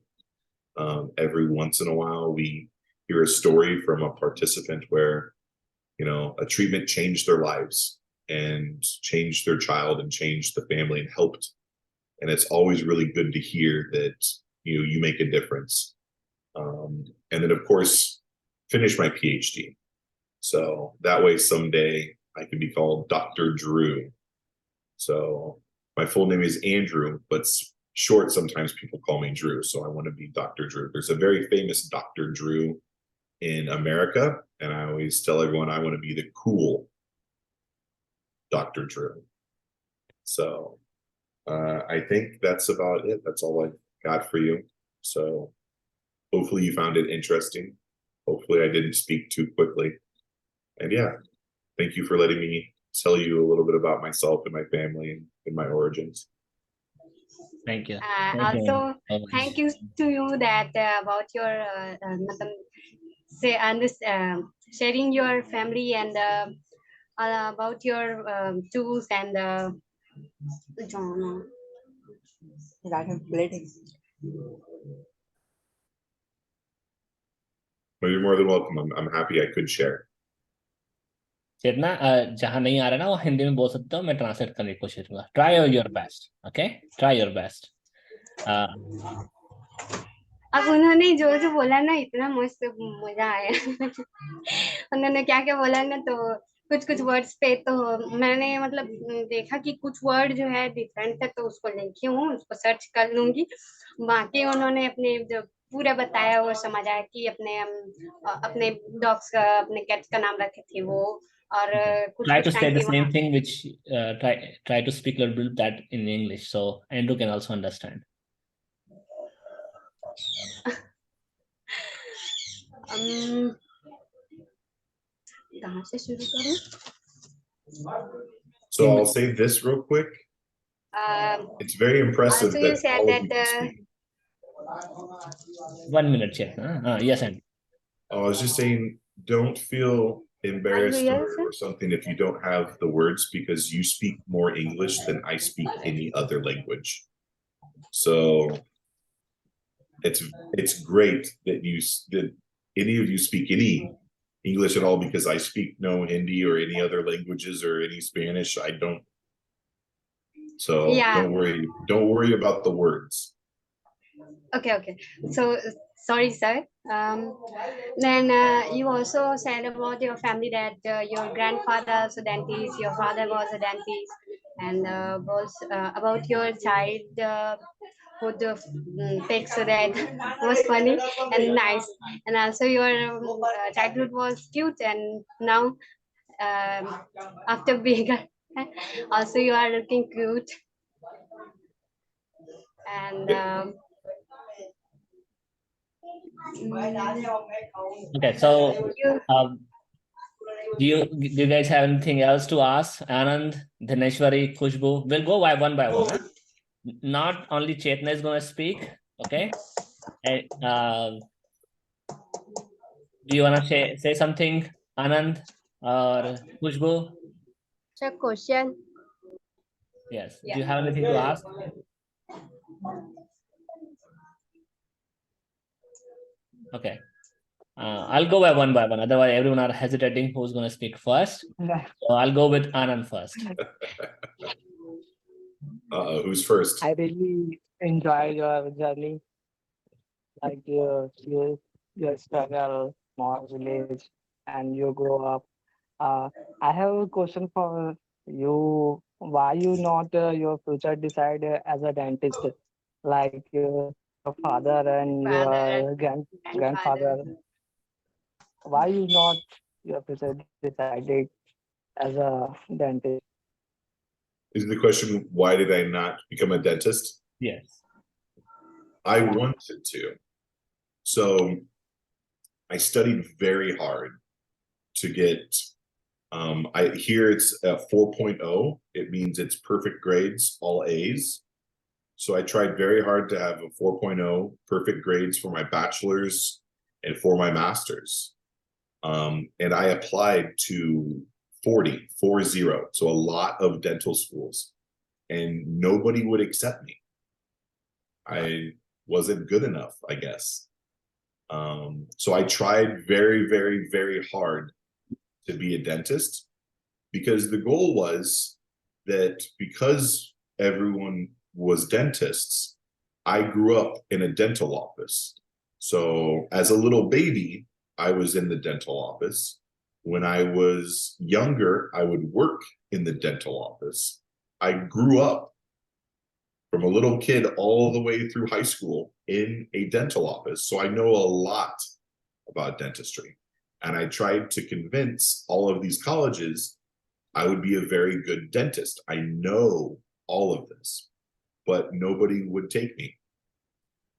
every once in a while we hear a story from a participant where, a treatment changed their lives and changed their child and changed the family and helped. And it's always really good to hear that, you make a difference. And then of course, finish my PhD. So that way someday I can be called Dr. Drew. So my full name is Andrew, but short, sometimes people call me Drew. So I want to be Dr. Drew. There's a very famous Dr. Drew in America, and I always tell everyone I want to be the cool Dr. Drew. So I think that's about it. That's all I've got for you. So hopefully you found it interesting. Hopefully I didn't speak too quickly. And yeah, thank you for letting me tell you a little bit about myself and my family and my origins. Thank you. Also, thank you to you that about your sharing your family and about your tools and Well, you're more than welcome. I'm happy I could share. चेतना जहां नहीं आ रहा ना वो हिंदी में बोल सकते हो, मैं ट्रांसलेट करने की कोशिश करूंगा. Try your best. Okay, try your best. अब उन्होंने जो बोला ना, इतना मस्त मजा आया. उन्होंने क्या क्या बोला ना, तो कुछ कुछ वर्ड्स पे तो मैंने मतलब देखा कि कुछ वर्ड जो है डिफरेंट है, तो उसको लिखी हूँ, उसको सर्च कर लूंगी। बाकी उन्होंने अपने जो पूरा बताया वो समझ आया कि अपने डॉग्स का, अपने कैट्स का नाम रखे थे वो, और कुछ Try कुछ to say टाइम the पे वहाँ same thing, which try to speak a little bit that in English, so Andrew can also understand. कहाँ से शुरू करूँ? So I'll say this real quick. It's very impressive Also you that said all of that you can speak. 1 minute, check. Yes, Andrew. I was just saying, don't feel embarrassed Are you here, or something if you don't have the words, because you speak more English than I speak any other language. So it's great that any of you speak any English at all, because I speak no Hindi or any other languages or any Spanish. I don't. So Yeah. Don't worry about the words. Okay. So sorry, sir. Then you also said about your family that your grandfather was a dentist, your father was a dentist, and about your child who pics, so that was funny and nice. And also your childhood was cute, and now after being also you are looking cute. And Okay, so do you guys have anything else to ask? Anand, Dhaneshwari, Khushbu, we'll go one by one. Huh? Not only Chetna is going to speak, okay? And, do you want to say something, Anand or Khushbu? It's a question. Yes. Do you have anything to ask? Okay. I'll go by one. Otherwise, everyone are hesitating who's going to speak first. So I'll go with Anand first. Who's first? I really enjoy your journey, like your struggle, small village, and you grow up. I have a question for you. Why you not your future decide as a dentist, like your father and your grandfather? Why you not your future decided as a dentist? Is the question, why did I not become a dentist? Yes. I wanted to. So I studied very hard to get, I hear it's a 4.0. It means it's perfect grades, all A's. So I tried very hard to have a 4.0 perfect grades for my bachelor's and for my master's. And I applied to 40, so a lot of dental schools, and nobody would accept me. I wasn't good enough, I guess. So I tried very, very, very hard to be a dentist, because the goal was that because everyone was dentists, I grew up in a dental office. So as a little baby, I was in the dental office. When I was younger, I would work in the dental office. I grew up from a little kid all the way through high school in a dental office. So I know a lot about dentistry. And I tried to convince all of these colleges I would be a very good dentist. I know all of this, but nobody would take me.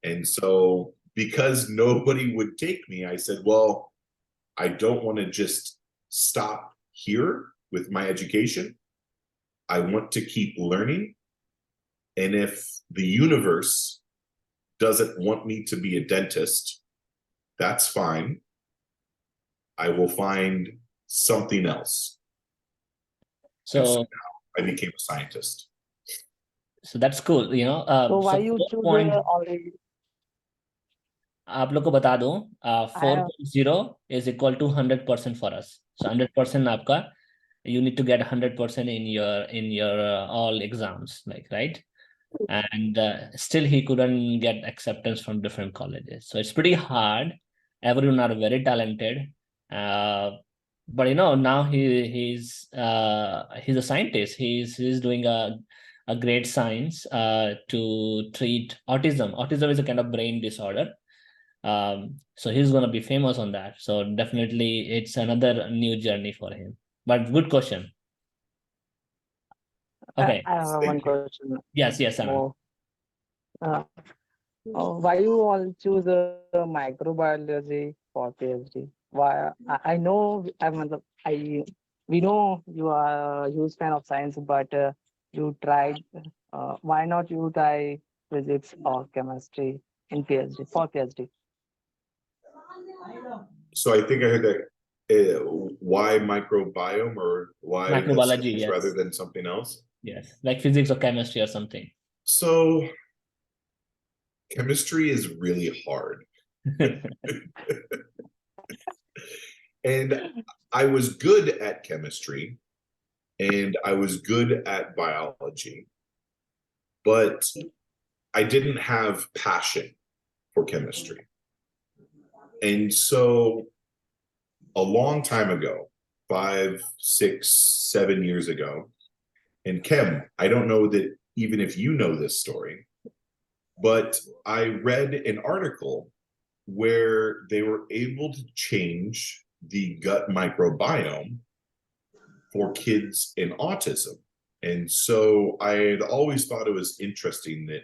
And so because nobody would take me, I said, well, I don't want to just stop here with my education. I want to keep learning. And if the universe doesn't want me to be a dentist, that's fine. I will find something else. So I became a scientist. So that's cool, you know. So why you choose already? आप लोग को बता दूं, 4.0 is equal to 100% for us. So 100% आपका, you need to get 100% in your all exams, like, right? And still he couldn't get acceptance from different colleges. So it's pretty hard. Everyone are very talented, but now he's a scientist. He's doing a great science to treat autism. Autism is a kind of brain disorder. So he's gonna be famous on that. So definitely it's another new journey for him. But good question. Okay. I have one question. Yes, Anand. More. Why you all choose microbiology for PhD? Why? I know we know you are a huge fan of science, but you tried. Why not you try physics or chemistry in PhD for PhD? So I think I heard that. Why microbiome or why Microbiology, yes. rather than something else? Yes, like physics or chemistry or something. So chemistry is really hard. And I was good at chemistry and I was good at biology, but I didn't have passion for chemistry. And so a long time ago, 5, 6, 7 years ago, and Khem, I don't know that even if you know this story, but I read an article where they were able to change the gut microbiome for kids in autism. And so I had always thought it was interesting that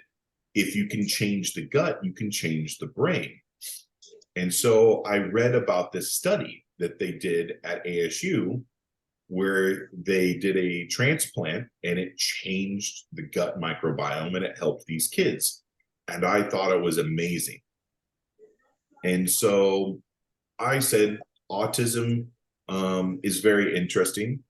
if you can change the gut, you can change the brain. And so I read about this study that they did at ASU where they did a transplant and it changed the gut microbiome and it helped these kids. And I thought it was amazing. And so I said, autism is very interesting.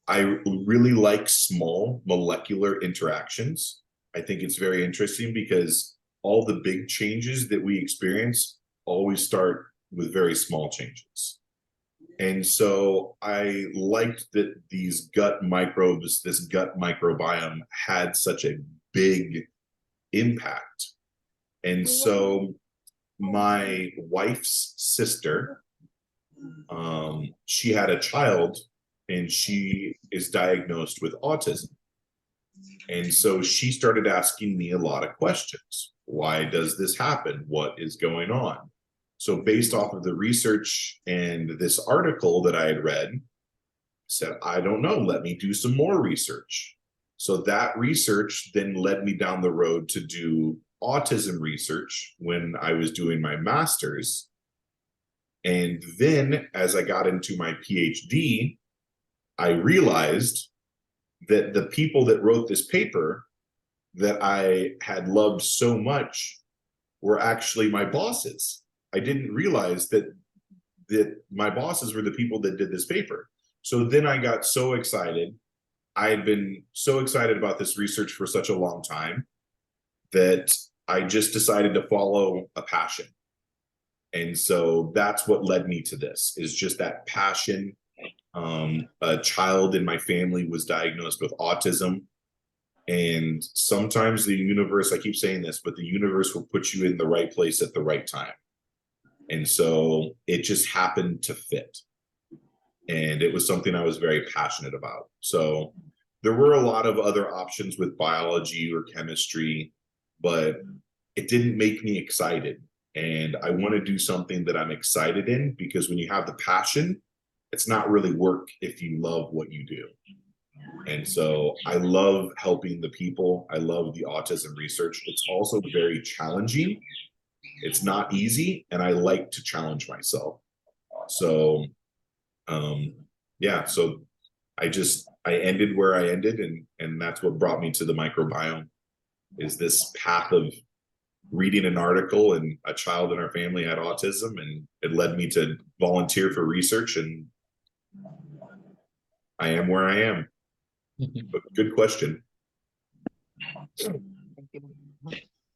I really like small molecular interactions. I think it's very interesting because all the big changes that we experience always start with very small changes. And so I liked that these gut microbes, this gut microbiome had such a big impact. And so my wife's sister, she had a child and she is diagnosed with autism. And so she started asking me a lot of questions. Why does this happen? What is going on? So based off of the research and this article that I had read, I said, I don't know, let me do some more research. So that research then led me down the road to do autism research when I was doing my master's. And then as I got into my PhD, I realized that the people that wrote this paper that I had loved so much were actually my bosses. I didn't realize that my bosses were the people that did this paper. So then I got so excited. I had been so excited about this research for such a long time that I just decided to follow a passion. And so that's what led me to this, is just that passion. A child in my family was diagnosed with autism. And sometimes the universe, I keep saying this, but the universe will put you in the right place at the right time. And so it just happened to fit. And it was something I was very passionate about. So there were a lot of other options with biology or chemistry, but it didn't make me excited. And I want to do something that I'm excited in, because when you have the passion, it's not really work if you love what you do. And so I love helping the people. I love the autism research. It's also very challenging. It's not easy, and I like to challenge myself. So yeah, so I ended where I ended, and that's what brought me to the microbiome, is this path of reading an article, and a child in our family had autism, and it led me to volunteer for research, and I am where I am. But good question.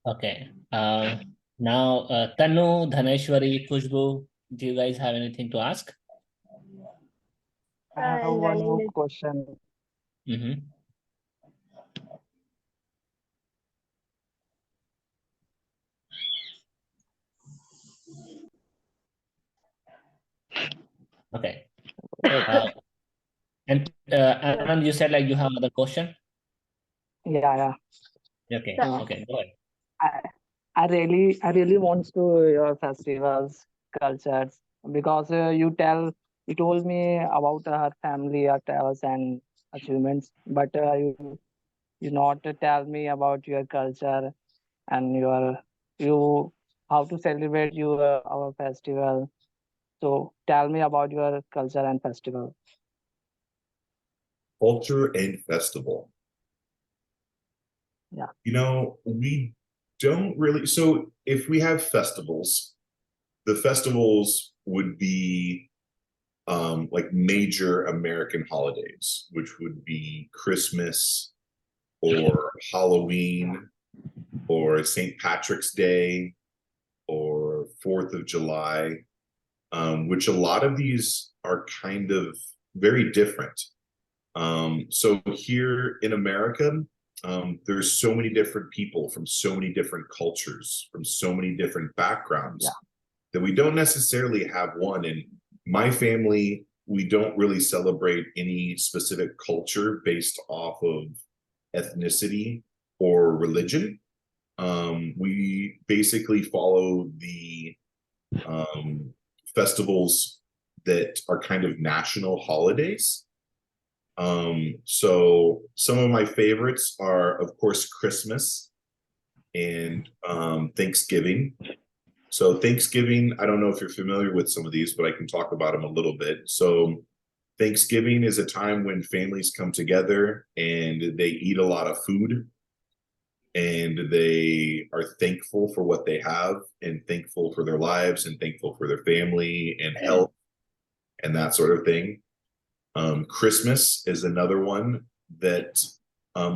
Okay. Now, Tanu, Dhaneshwari, Khushbu, do you guys have anything to ask? I have one more question. Mm-hmm. Okay. And Anand, you said like you have another question? Yeah. Okay, Uh, okay, go ahead. I really want to your festivals, cultures, because you told me about her family, her tales and achievements, but you not tell me about your culture and you how to celebrate your our festival. So tell me about your culture and festival. Culture and festival. Yeah. You know, we don't really. So if we have festivals, the festivals would be like major American holidays, which would be Christmas or Halloween or St. Patrick's Day or 4th of July, which a lot of these are kind of very different. So here in America, there's so many different people from so many different cultures, from so many different backgrounds, that we don't necessarily have one. And my family, we don't really celebrate any specific culture based off of ethnicity or religion. We basically follow the festivals that are kind of national holidays. So some of my favorites are, of course, Christmas and Thanksgiving. So Thanksgiving, I don't know if you're familiar with some of these, but I can talk about them a little bit. So Thanksgiving is a time when families come together and they eat a lot of food and they are thankful for what they have and thankful for their lives and thankful for their family and health and that sort of thing. Christmas is another one that,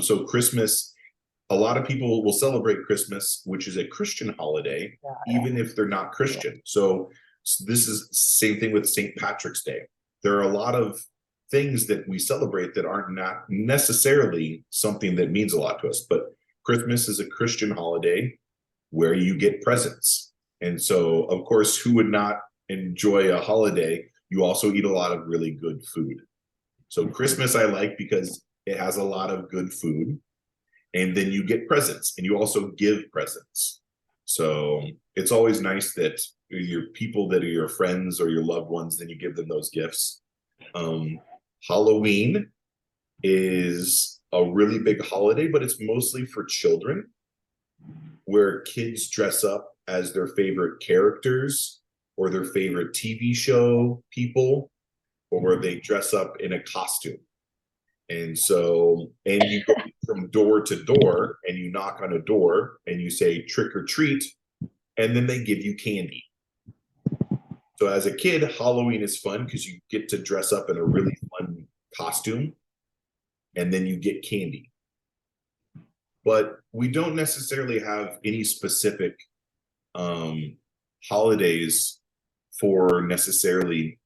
so Christmas, a lot of people will celebrate Christmas, which is a Christian holiday, even if they're not Christian. So this is same thing with St. Patrick's Day. There are a lot of things that we celebrate that aren't not necessarily something that means a lot to us, but Christmas is a Christian holiday where you get presents. And so, of course, who would not enjoy a holiday? You also eat a lot of really good food. So Christmas I like because it has a lot of good food, and then you get presents and you also give presents. So it's always nice that your people that are your friends or your loved ones, then you give them those gifts. Halloween is a really big holiday, but it's mostly for children, where kids dress up as their favorite characters or their favorite TV show people, or they dress up in a costume. And so, and you go from door to door and you knock on a door and you say trick or treat, and then they give you candy. So as a kid, Halloween is fun because you get to dress up in a really fun costume and then you get candy. But we don't necessarily have any specific holidays for necessarily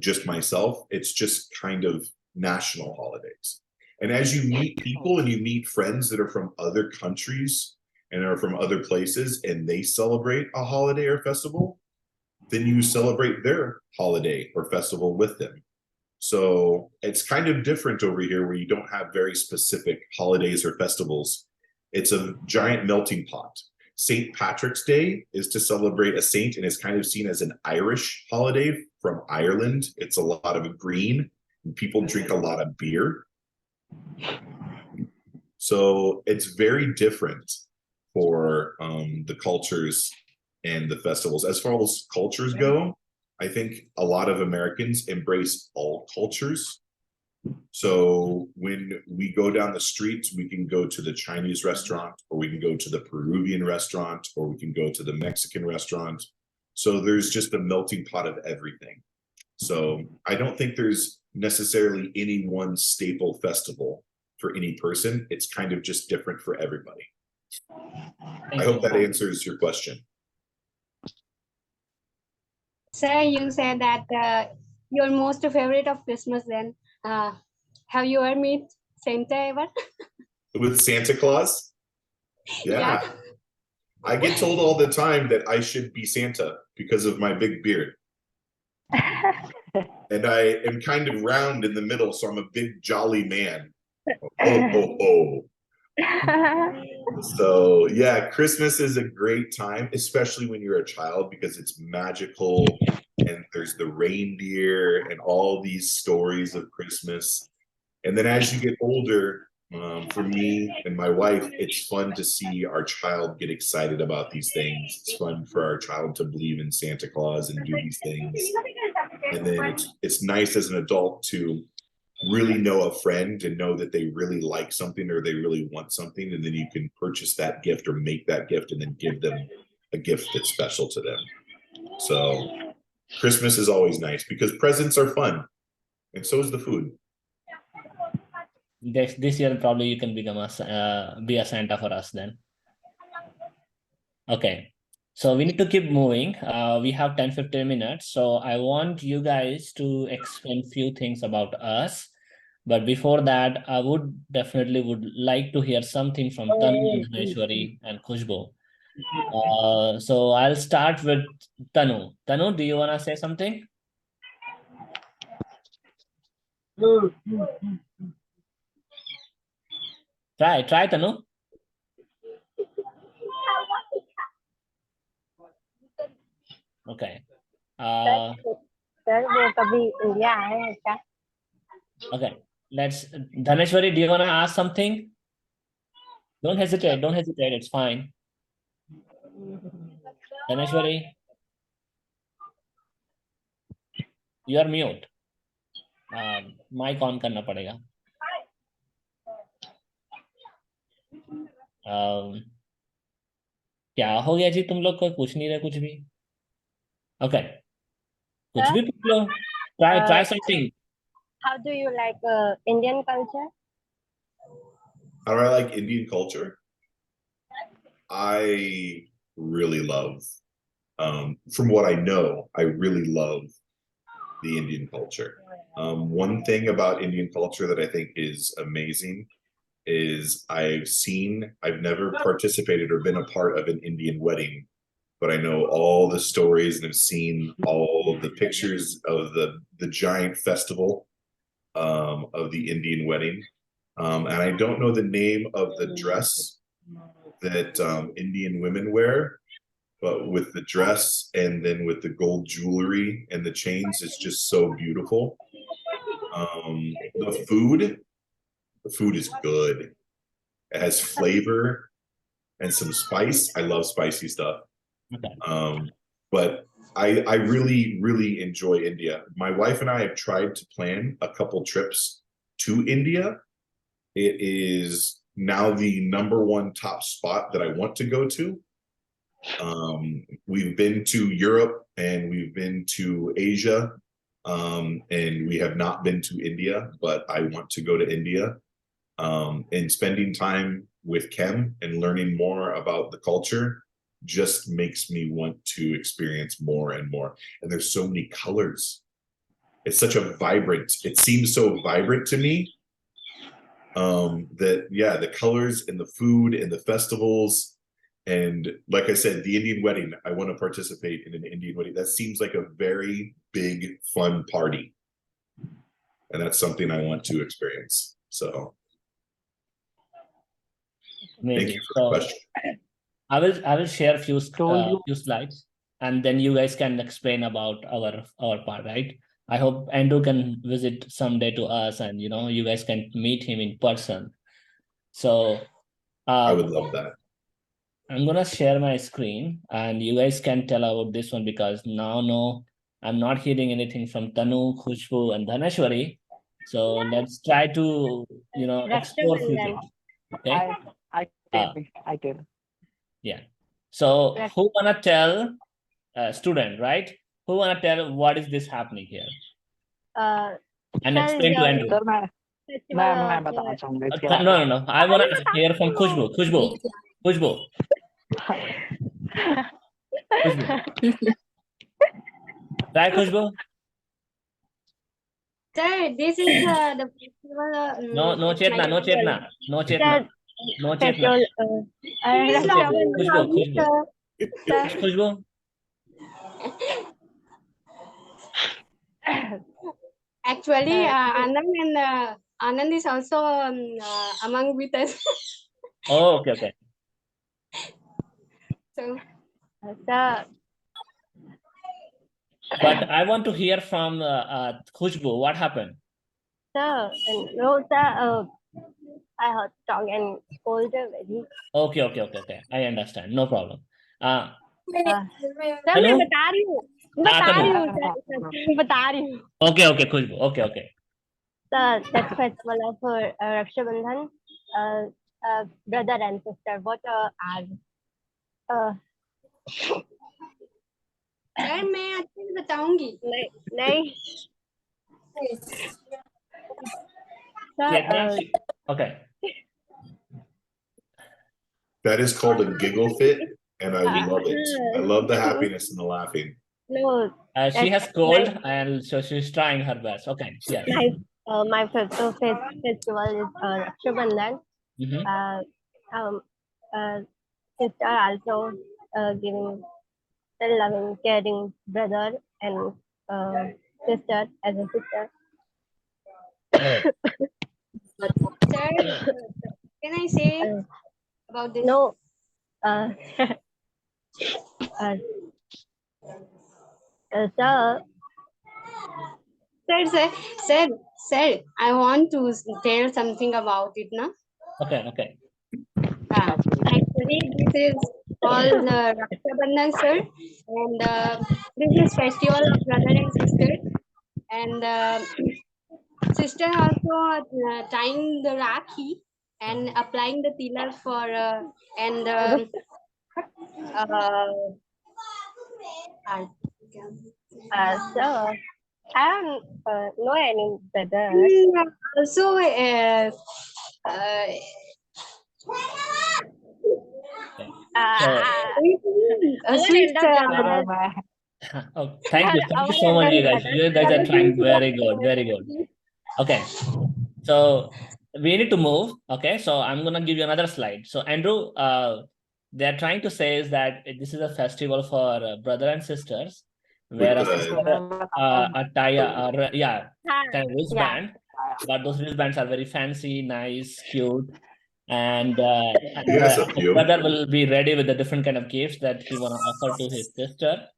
just myself. It's just kind of national holidays. And as you meet people and you meet friends that are from other countries and are from other places and they celebrate a holiday or festival, then you celebrate their holiday or festival with them. So it's kind of different over here where you don't have very specific holidays or festivals. It's a giant melting pot. St. Patrick's Day is to celebrate a saint and is kind of seen as an Irish holiday from Ireland. It's a lot of green and people drink a lot of beer. So it's very different for the cultures and the festivals. As far as cultures go, I think a lot of Americans embrace all cultures. So when we go down the streets, we can go to the Chinese restaurant, or we can go to the Peruvian restaurant, or we can go to the Mexican restaurant. So there's just a melting pot of everything. So I don't think there's necessarily any one staple festival for any person. It's kind of just different for everybody. I hope that answers your question. Sir, you said that your most favorite of Christmas then. Have you ever met Santa ever? With Santa Claus? Yeah. I get told all the time that I should be Santa because of my big beard. And I am kind of round in the middle, so I'm a big jolly man. Oh, oh, oh. So yeah, Christmas is a great time, especially when you're a child, because it's magical and there's the reindeer and all these stories of Christmas. And then as you get older, for me and my wife, it's fun to see our child get excited about these things. It's fun for our child to believe in Santa Claus and do these things. And then it's nice as an adult to really know a friend and know that they really like something or they really want something, and then you can purchase that gift or make that gift and then give them a gift that's special to them. So Christmas is always nice because presents are fun, and so is the food. This year probably you can become be a Santa for us then. Okay, so we need to keep moving. We have 10-15 minutes, so I want you guys to explain few things about us. But before that, I would like to hear something from Tanu, Dhaneshwari, and Khushbu. So I'll start with Tanu. Tanu, do you want to say something? Try Tanu. Okay. Sir वो कभी India आए हैं क्या? Okay. Dhaneshwari, do you want to ask something? Don't hesitate. It's fine. Dhaneshwari, you are mute. Mic on करना पड़ेगा. क्या हो गया जी, तुम लोग कोई पूछ नहीं रहे कुछ भी? Okay. कुछ भी पूछ लो. Try something. How do you like Indian culture? How do I like Indian culture? I really love, from what I know, I really love the Indian culture. One thing about Indian culture that I think is amazing is I've never participated or been a part of an Indian wedding, but I know all the stories and have seen all of the pictures of the giant festival of the Indian wedding. And I don't know the name of the dress that Indian women wear, but with the dress and then with the gold jewelry and the chains, it's just so beautiful. The food is good. It has flavor and some spice. I love spicy stuff. Okay. But I really, really enjoy India. My wife and I have tried to plan a couple trips to India. It is now the #1 top spot that I want to go to. We've been to Europe and we've been to Asia, and we have not been to India, but I want to go to India. And spending time with Khem and learning more about the culture just makes me want to experience more and more. And there's so many colors. It seems so vibrant to me. That yeah, the colors and the food and the festivals, and like I said, the Indian wedding, I want to participate in an Indian wedding. That seems like a very big fun party, and that's something I want to experience. So Amazing. thank you for the question. I will share few slides, and then you guys can explain about our part, right? I hope Andrew can visit someday to us, and you guys can meet him in person. So I would love that. I'm gonna share my screen, and you guys can tell about this one, because now I'm not hearing anything from Tanu, Khushbu, and Dhaneshwari. So let's try to explore few things. Okay. I tell. Yeah. So who wanna tell? Student, right? Who wanna tell what is this happening here? And explain to Andrew. Sir मैं बताना चाहूंगा इसके बारे में. No. I wanna hear from Khushbu. Khushbu. Try Khushbu. Sir, this is the festival. No Chetna. Khushbu. Actually, Anand is also among with us. Oh, okay. So, Sir, But I want to hear from Khushbu. What happened? sir, no, sir. I heard tongue and scolded very. Okay. I understand. No problem. Sir मैं Tanu? बता रही हूँ sir बता रही हूँ Okay, Khushbu. Okay. Sir, that festival of Raksha Bandhan, brother and sister, what are sir मैं अच्छे से बताऊंगी. नहीं sir, Okay. That is called a giggle fit, and I love it. I love the happiness and the laughing. no, She has cold, and so she's trying her best. Okay, yes. my festival is Raksha Bandhan. Sister also giving a loving, caring brother and sister as a sister. Sir, can I say about this? No. Sir, I want to tell something about it, na? Okay. Actually, this is called Raksha Bandhan, sir, and this is festival of brother and sister, and sister also tying the rakhi and applying the tilak for and so I don't know any better. Also, Oh, thank you so much, you guys. You guys are trying very good. Okay, so we need to move. Okay, so I'm gonna give you another slide. So Andrew, they're trying to say is that this is a festival for brother and sisters, where a sister tie kind of wristband, but those wristbands are very fancy, nice, cute, and the brother will be ready with the different kind of gifts that he wanna offer to his sister,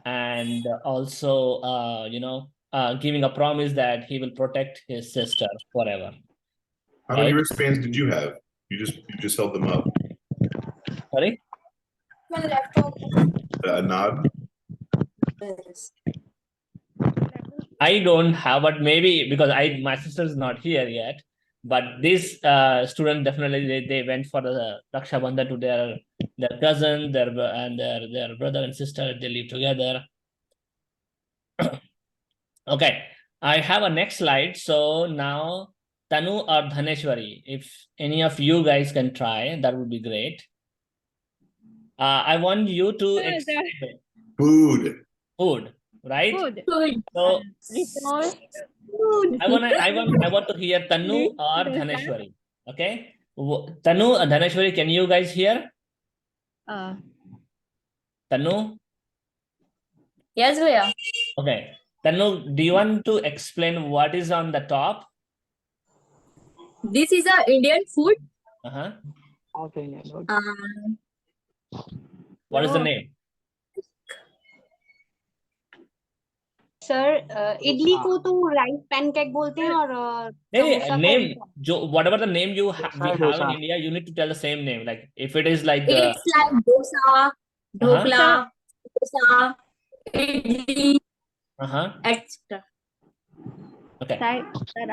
and also giving a promise that he will protect his sister forever. How many wristbands did you have? You just held them up. Sorry? A nod? I don't have, but maybe because my sister is not here yet. But these students definitely they went for the Raksha Bandhan to their cousin, their brother and sister. They live together. Okay, I have a next slide. So now Tanu or Dhaneshwari, if any of you guys can try, that would be great. I want you to explain. Food, right? Food. So I want to hear Tanu or Dhaneshwari. Okay, Tanu and Dhaneshwari, can you guys hear? Tanu? Yes, Bhaiya. Okay. Tanu, do you want to explain what is on the top? This is a Indian food. Okay. What is the name? Sir, idli को तो rice pancake बोलते हैं और name whatever the name we have in India, you need to tell the same name. Like if it is like it's like dosa, dhokla, dosa, idli, etc. Okay. Sir,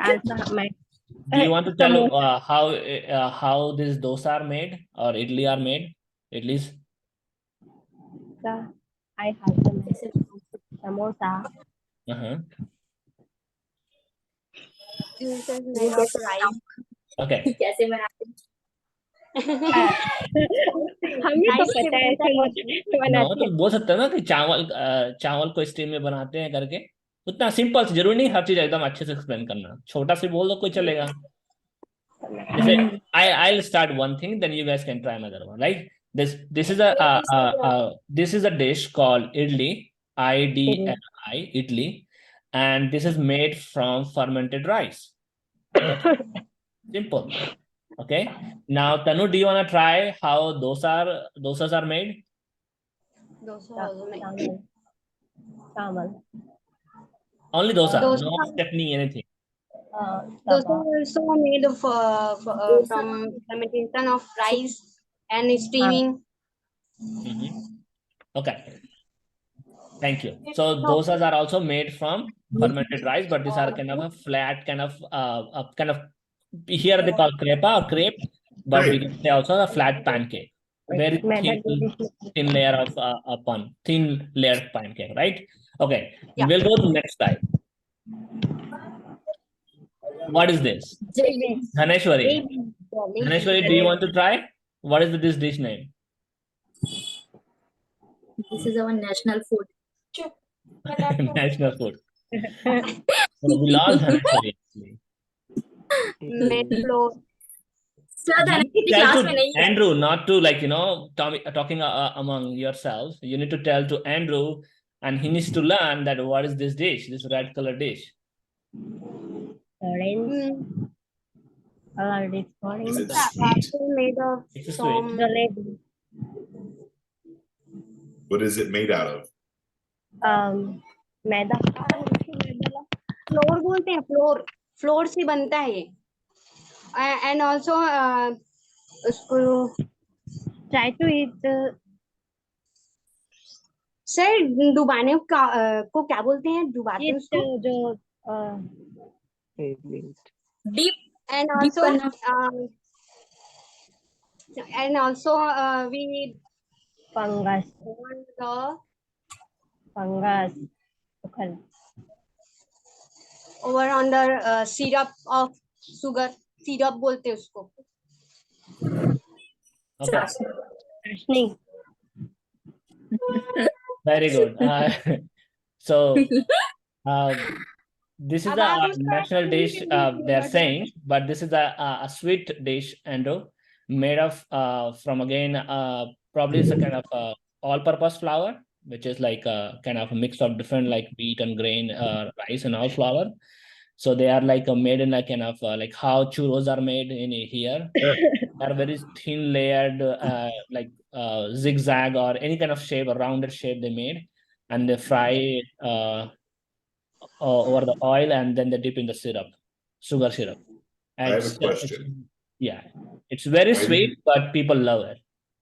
do you want to tell how these dosa are made or idli are made? Idlis? Sir, I have the samosa. Okay. कैसे बनाते हमें तो पता है तो बोल सकते हैं ना कि चावल को स्टीम में बनाते हैं करके. उतना सिंपल, जरूरी नहीं हर चीज एकदम अच्छे से एक्सप्लेन करना. छोटा से बोल दो कोई चलेगा. जैसे I'll start one thing, then you guys can try another one. Right? This is a dish called idli, idli, idli, and this is made from fermented rice. Simple. Okay. Now, Tanu, do you want to try how dosas are made? Chamal. Only dosa, Dosa. no chutney, anything. Those are also made of from fermentation of rice and steaming. Okay. Thank you. So dosas are also made from fermented rice, but these are kind of a flat, kind of here they call crepa or crepe, but we can say also a flat pancake. Very thin layer of thin layer pancake, right? Okay. Yeah. We'll go to next slide. What is this? Dhaneshwari. Dhaneshwari, do you want to try? What is this dish name? This is our national food. National food. We lost Dhaneshwari actually. Made flour. Sir, You need to class tell में to नहीं है. Andrew, not to talking among yourselves. You need to tell to Andrew, and he needs to learn that what is this dish, this red color dish. Orange. Is it sweet? Made of It's some sweet. What is it made out of? Maida. Floor बोलते हैं floor से बनता है ये and also उसको Try to eat. Sir डुबाने को क्या बोलते हैं डुबाते हैं उसको जो Deep. and Deep also we fungus. over on the syrup of sugar syrup बोलते हैं उसको Okay. Chashni. Very good. So this is a national dish they're saying, but this is a sweet dish, Andrew, made of from again probably it's a kind of all-purpose flour, which is like a kind of a mix of different like wheat and grain, rice and all flour. So they are like made in like kind of like how churros are made in here. They are very thin layered, like zigzag or any kind of shape, a rounded shape they made, and they fry it over the oil, and then they dip in the syrup, sugar syrup. And I have a question. It's very sweet, but people love it.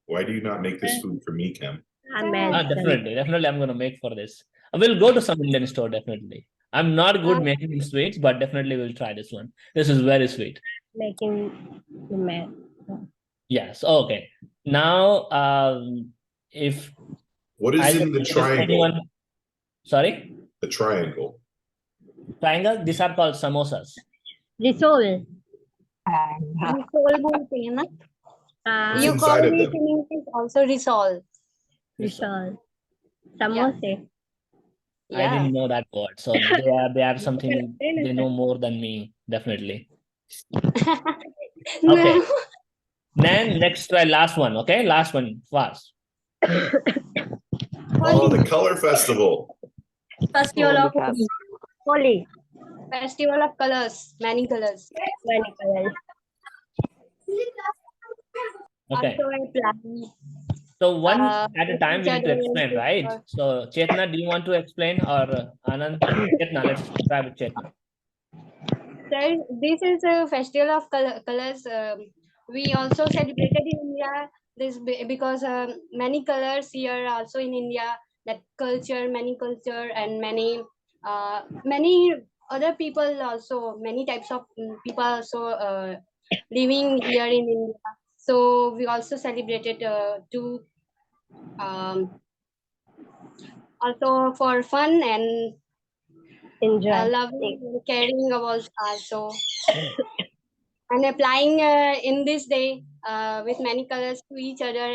Why do you not make this food for me, Khem? Definitely, I'm going to make for this. We'll go to some Indian store, definitely. I'm not good making sweets, but definitely we'll try this one. This is very sweet. Making the man. Yes. Okay. Now, if What is in the triangle? Sorry? The triangle. Triangle, these are called samosas. Risol. risol बोलते हैं ना What's you inside call of it them? in English also risol Risol. Samosa. I didn't know that word. So they are something they know more than me, definitely. Okay. Then next try last one. Okay, last one fast. Oh, the color festival. Festival of Holi. festival of colors many colors Many colors. Okay. also I plan So one at a time we need to explain, right? So Chetna, do you want to explain, or Anand? Chetna, let's try with Chetna. Sir, this is a festival of colors. We also celebrated in India this because many colors here also in India. That culture, many culture, and many other people also. Many types of people also living here in India. So we also celebrated to also for fun and Enjoy. loving and caring about also and applying in this day with many colors to each other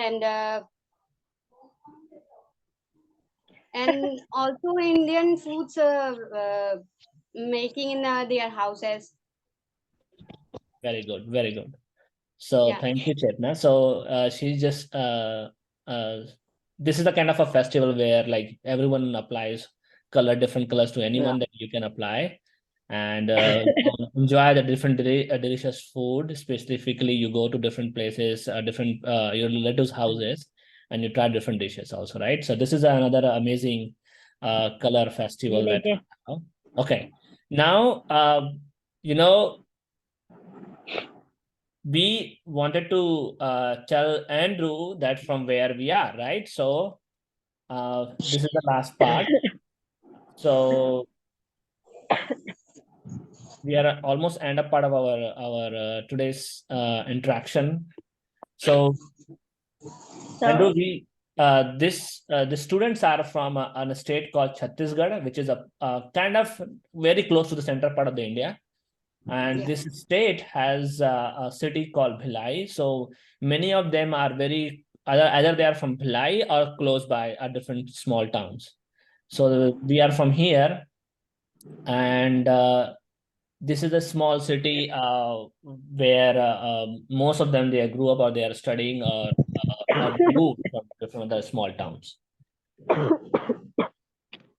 and also Indian foods making in their houses. Very good, very good. So Yeah. thank you, Chetna. So she's just this is a kind of a festival where like everyone applies color different colors to anyone that you can apply, and enjoy the different delicious food. Specifically, you go to different places, different your relatives' houses, and you try different dishes also, right? So this is another amazing color festival that we have. Okay, now we wanted to tell Andrew that from where we are, right? So this is the last part. So we are almost end up part of our today's interaction. So Andrew, the students are from a state called Chhattisgarh, which is a kind of very close to the center part of the India. And this state has a city called Bhilai. So many of them are either they are from Bhilai or close by at different small towns. So we are from here, and this is a small city where most of them they grew up or they are studying or moved from other small towns.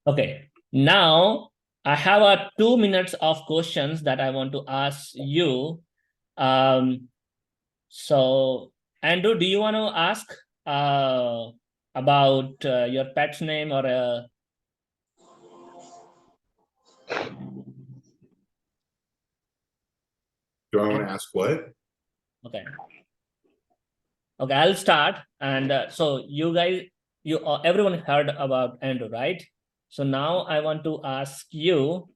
Okay, now I have 2 minutes of questions that I want to ask you. So Andrew, do you want to ask about your pet's name or Do I want to ask what? Okay, I'll start. And so you guys, everyone heard about Andrew, right? So now I want to ask you,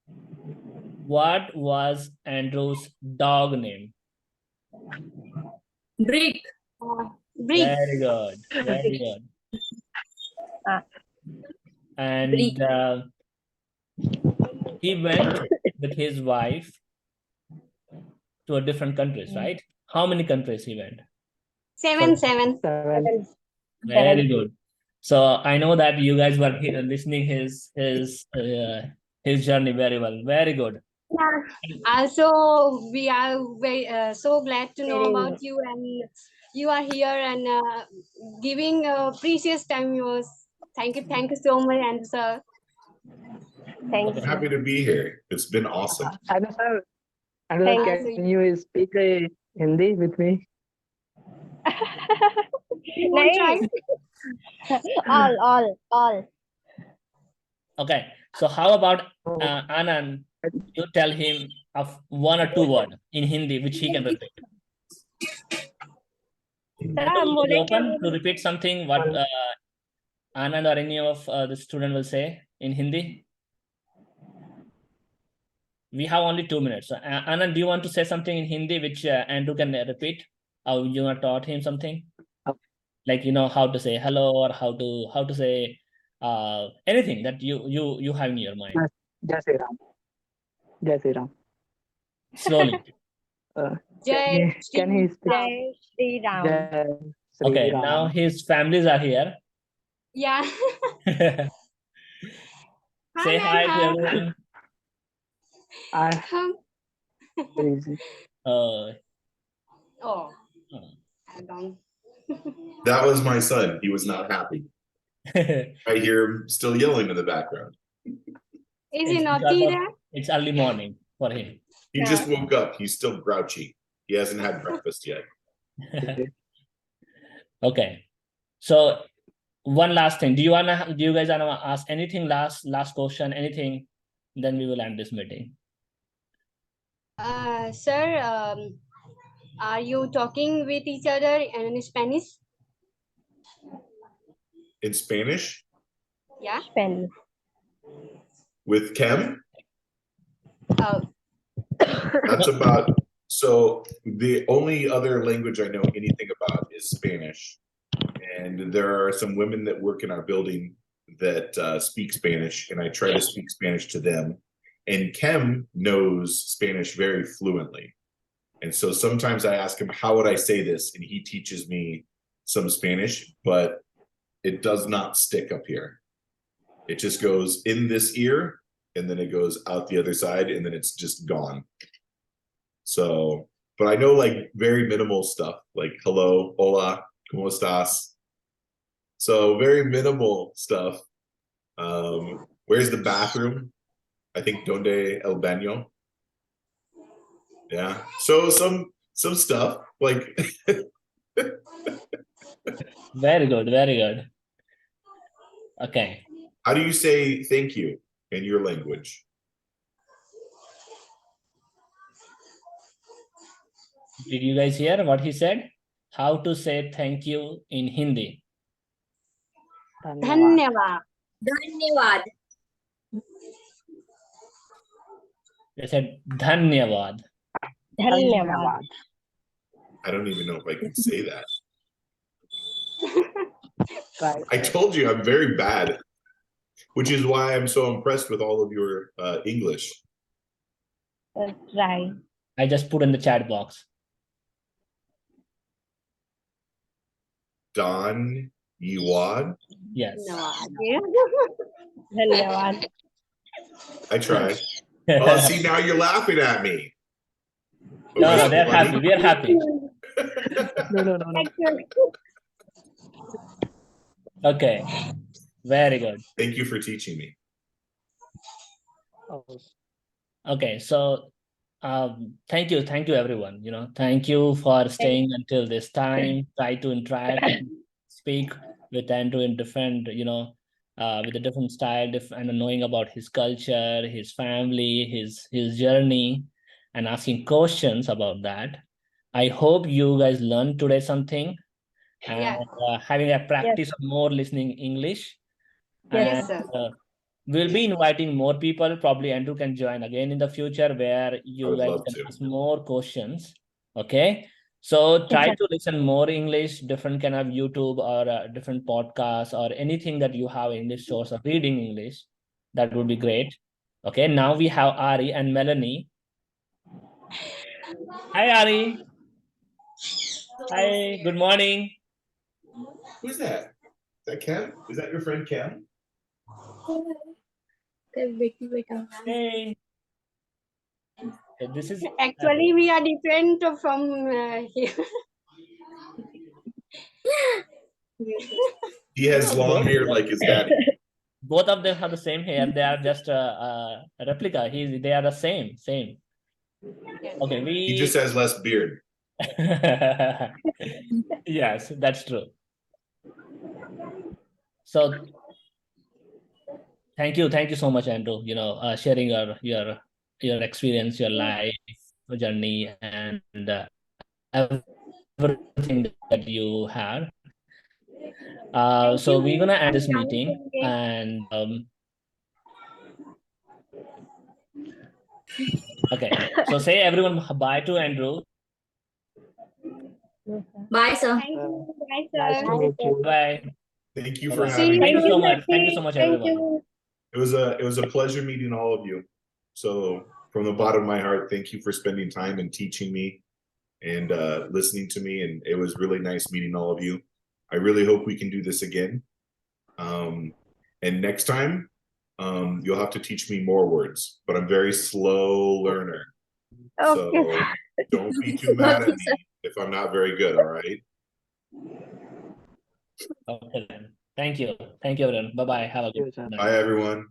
what was Andrew's dog name? Brick. Very good. Very good. And he went with his wife to a different countries, right? How many countries he went? Seven. Very good. So I know that you guys were listening his journey very well. Very good. Also, we are so glad to know about you, and you are here and giving precious time yours. Thank you so much, and sir. I'm happy to be here. It's been awesome. Hello, sir. Hello, can you speak Hindi with me? all. Okay. So how about Anand? You tell him of 1 or 2 words in Hindi which he can repeat. Is open to repeat something what Anand or any of the student will say in Hindi. We have only 2 minutes. So, Anand, do you want to say something in Hindi which Andrew can repeat? Or you want taught him something? Like how to say hello or how to say anything that you have in your mind. Jai Shri Ram. Jai Shri Ram. Slowly. Can he speak? Jai Shri Ram. Jai Shri Okay, Ram. now his families are here. Yeah. Say hi to everyone. Oh. I don't. That was my son. He was not happy. I hear him still yelling in the background. Is he naughty there? It's early morning for him. He just woke up. He's still grouchy. He hasn't had breakfast yet. Okay. So one last thing. Do you guys wanna ask anything last question, anything? Then we will end this meeting. Sir, are you talking with each other in Spanish? In Spanish? Yeah. Spanish. With Khem? Oh. That's about, so the only other language I know anything about is Spanish. And there are some women that work in our building that speak Spanish, and I try to speak Spanish to them. And Khem knows Spanish very fluently. And so sometimes I ask him, how would I say this? And he teaches me some Spanish, but it does not stick up here. It just goes in this ear, and then it goes out the other side, and then it's just gone. So, but I know like very minimal stuff, like hello, hola, ¿cómo estás? So very minimal stuff. Where's the bathroom? I think donde el baño. Yeah. So some stuff like. Very good, very good. Okay. How do you say thank you in your language? Did you guys hear what he said? How to say thank you in Hindi? धन्यवाद. Dhanyavad. They said dhanyavad. धन्यवाद. I don't even know if I can say that. Right. I told you I'm very bad, which is why I'm so impressed with all of your English. That's right. I just put in the chat box. Don Yuad. Yes. धन्यवाद. I tried. Oh, see, now you're laughing at me. No, they're happy. We are happy. No. Okay. Very good. Thank you for teaching me. Oh, Okay, so thank you everyone. Thank you for staying until this time. Try to interact, speak with Andrew in different, with a different style, and knowing about his culture, his family, his journey, and asking questions about that. I hope you guys learned today something, and having a practice of more listening English. Yes, And, we'll be inviting more people. Probably Andrew can join again in the future, where you guys can ask more questions. Okay. So try to listen more English, different kind of YouTube or different podcasts or anything that you have English source of reading English. That would be great. Okay. Now we have Ari and Melanie. Hi, Ari. Hi. Good morning. Who's that? Is that Kem? Is that your friend Kem? Hey. This is Actually, we are different from here. He has long hair like his daddy. both of them have the same hair. They are just a replica. They are the same. Okay, He just has less beard. Yes, that's true. So thank you so much, Andrew. Sharing your experience, your life journey, and everything that you have. So we're gonna end this meeting, and okay. So say everyone bye to Andrew. Bye, sir. Thank you. Bye, nice sir. to meet you. Bye. Thank you for Bye-bye. having Thank me. you so much. Thank you so much, Thank everyone. you. It was a pleasure meeting all of you. So from the bottom of my heart, thank you for spending time and teaching me and listening to me. And it was really nice meeting all of you. I really hope we can do this again. And next time, you'll have to teach me more words, but I'm a very slow learner. So don't be too mad at me if I'm not very good, all right? Okay then. Thank you, everyone. Bye-bye. Have a good Yes, sir. night. Bye, everyone.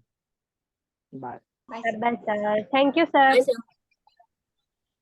Bye. Bye, sir. Thank you, sir. Bye, sir.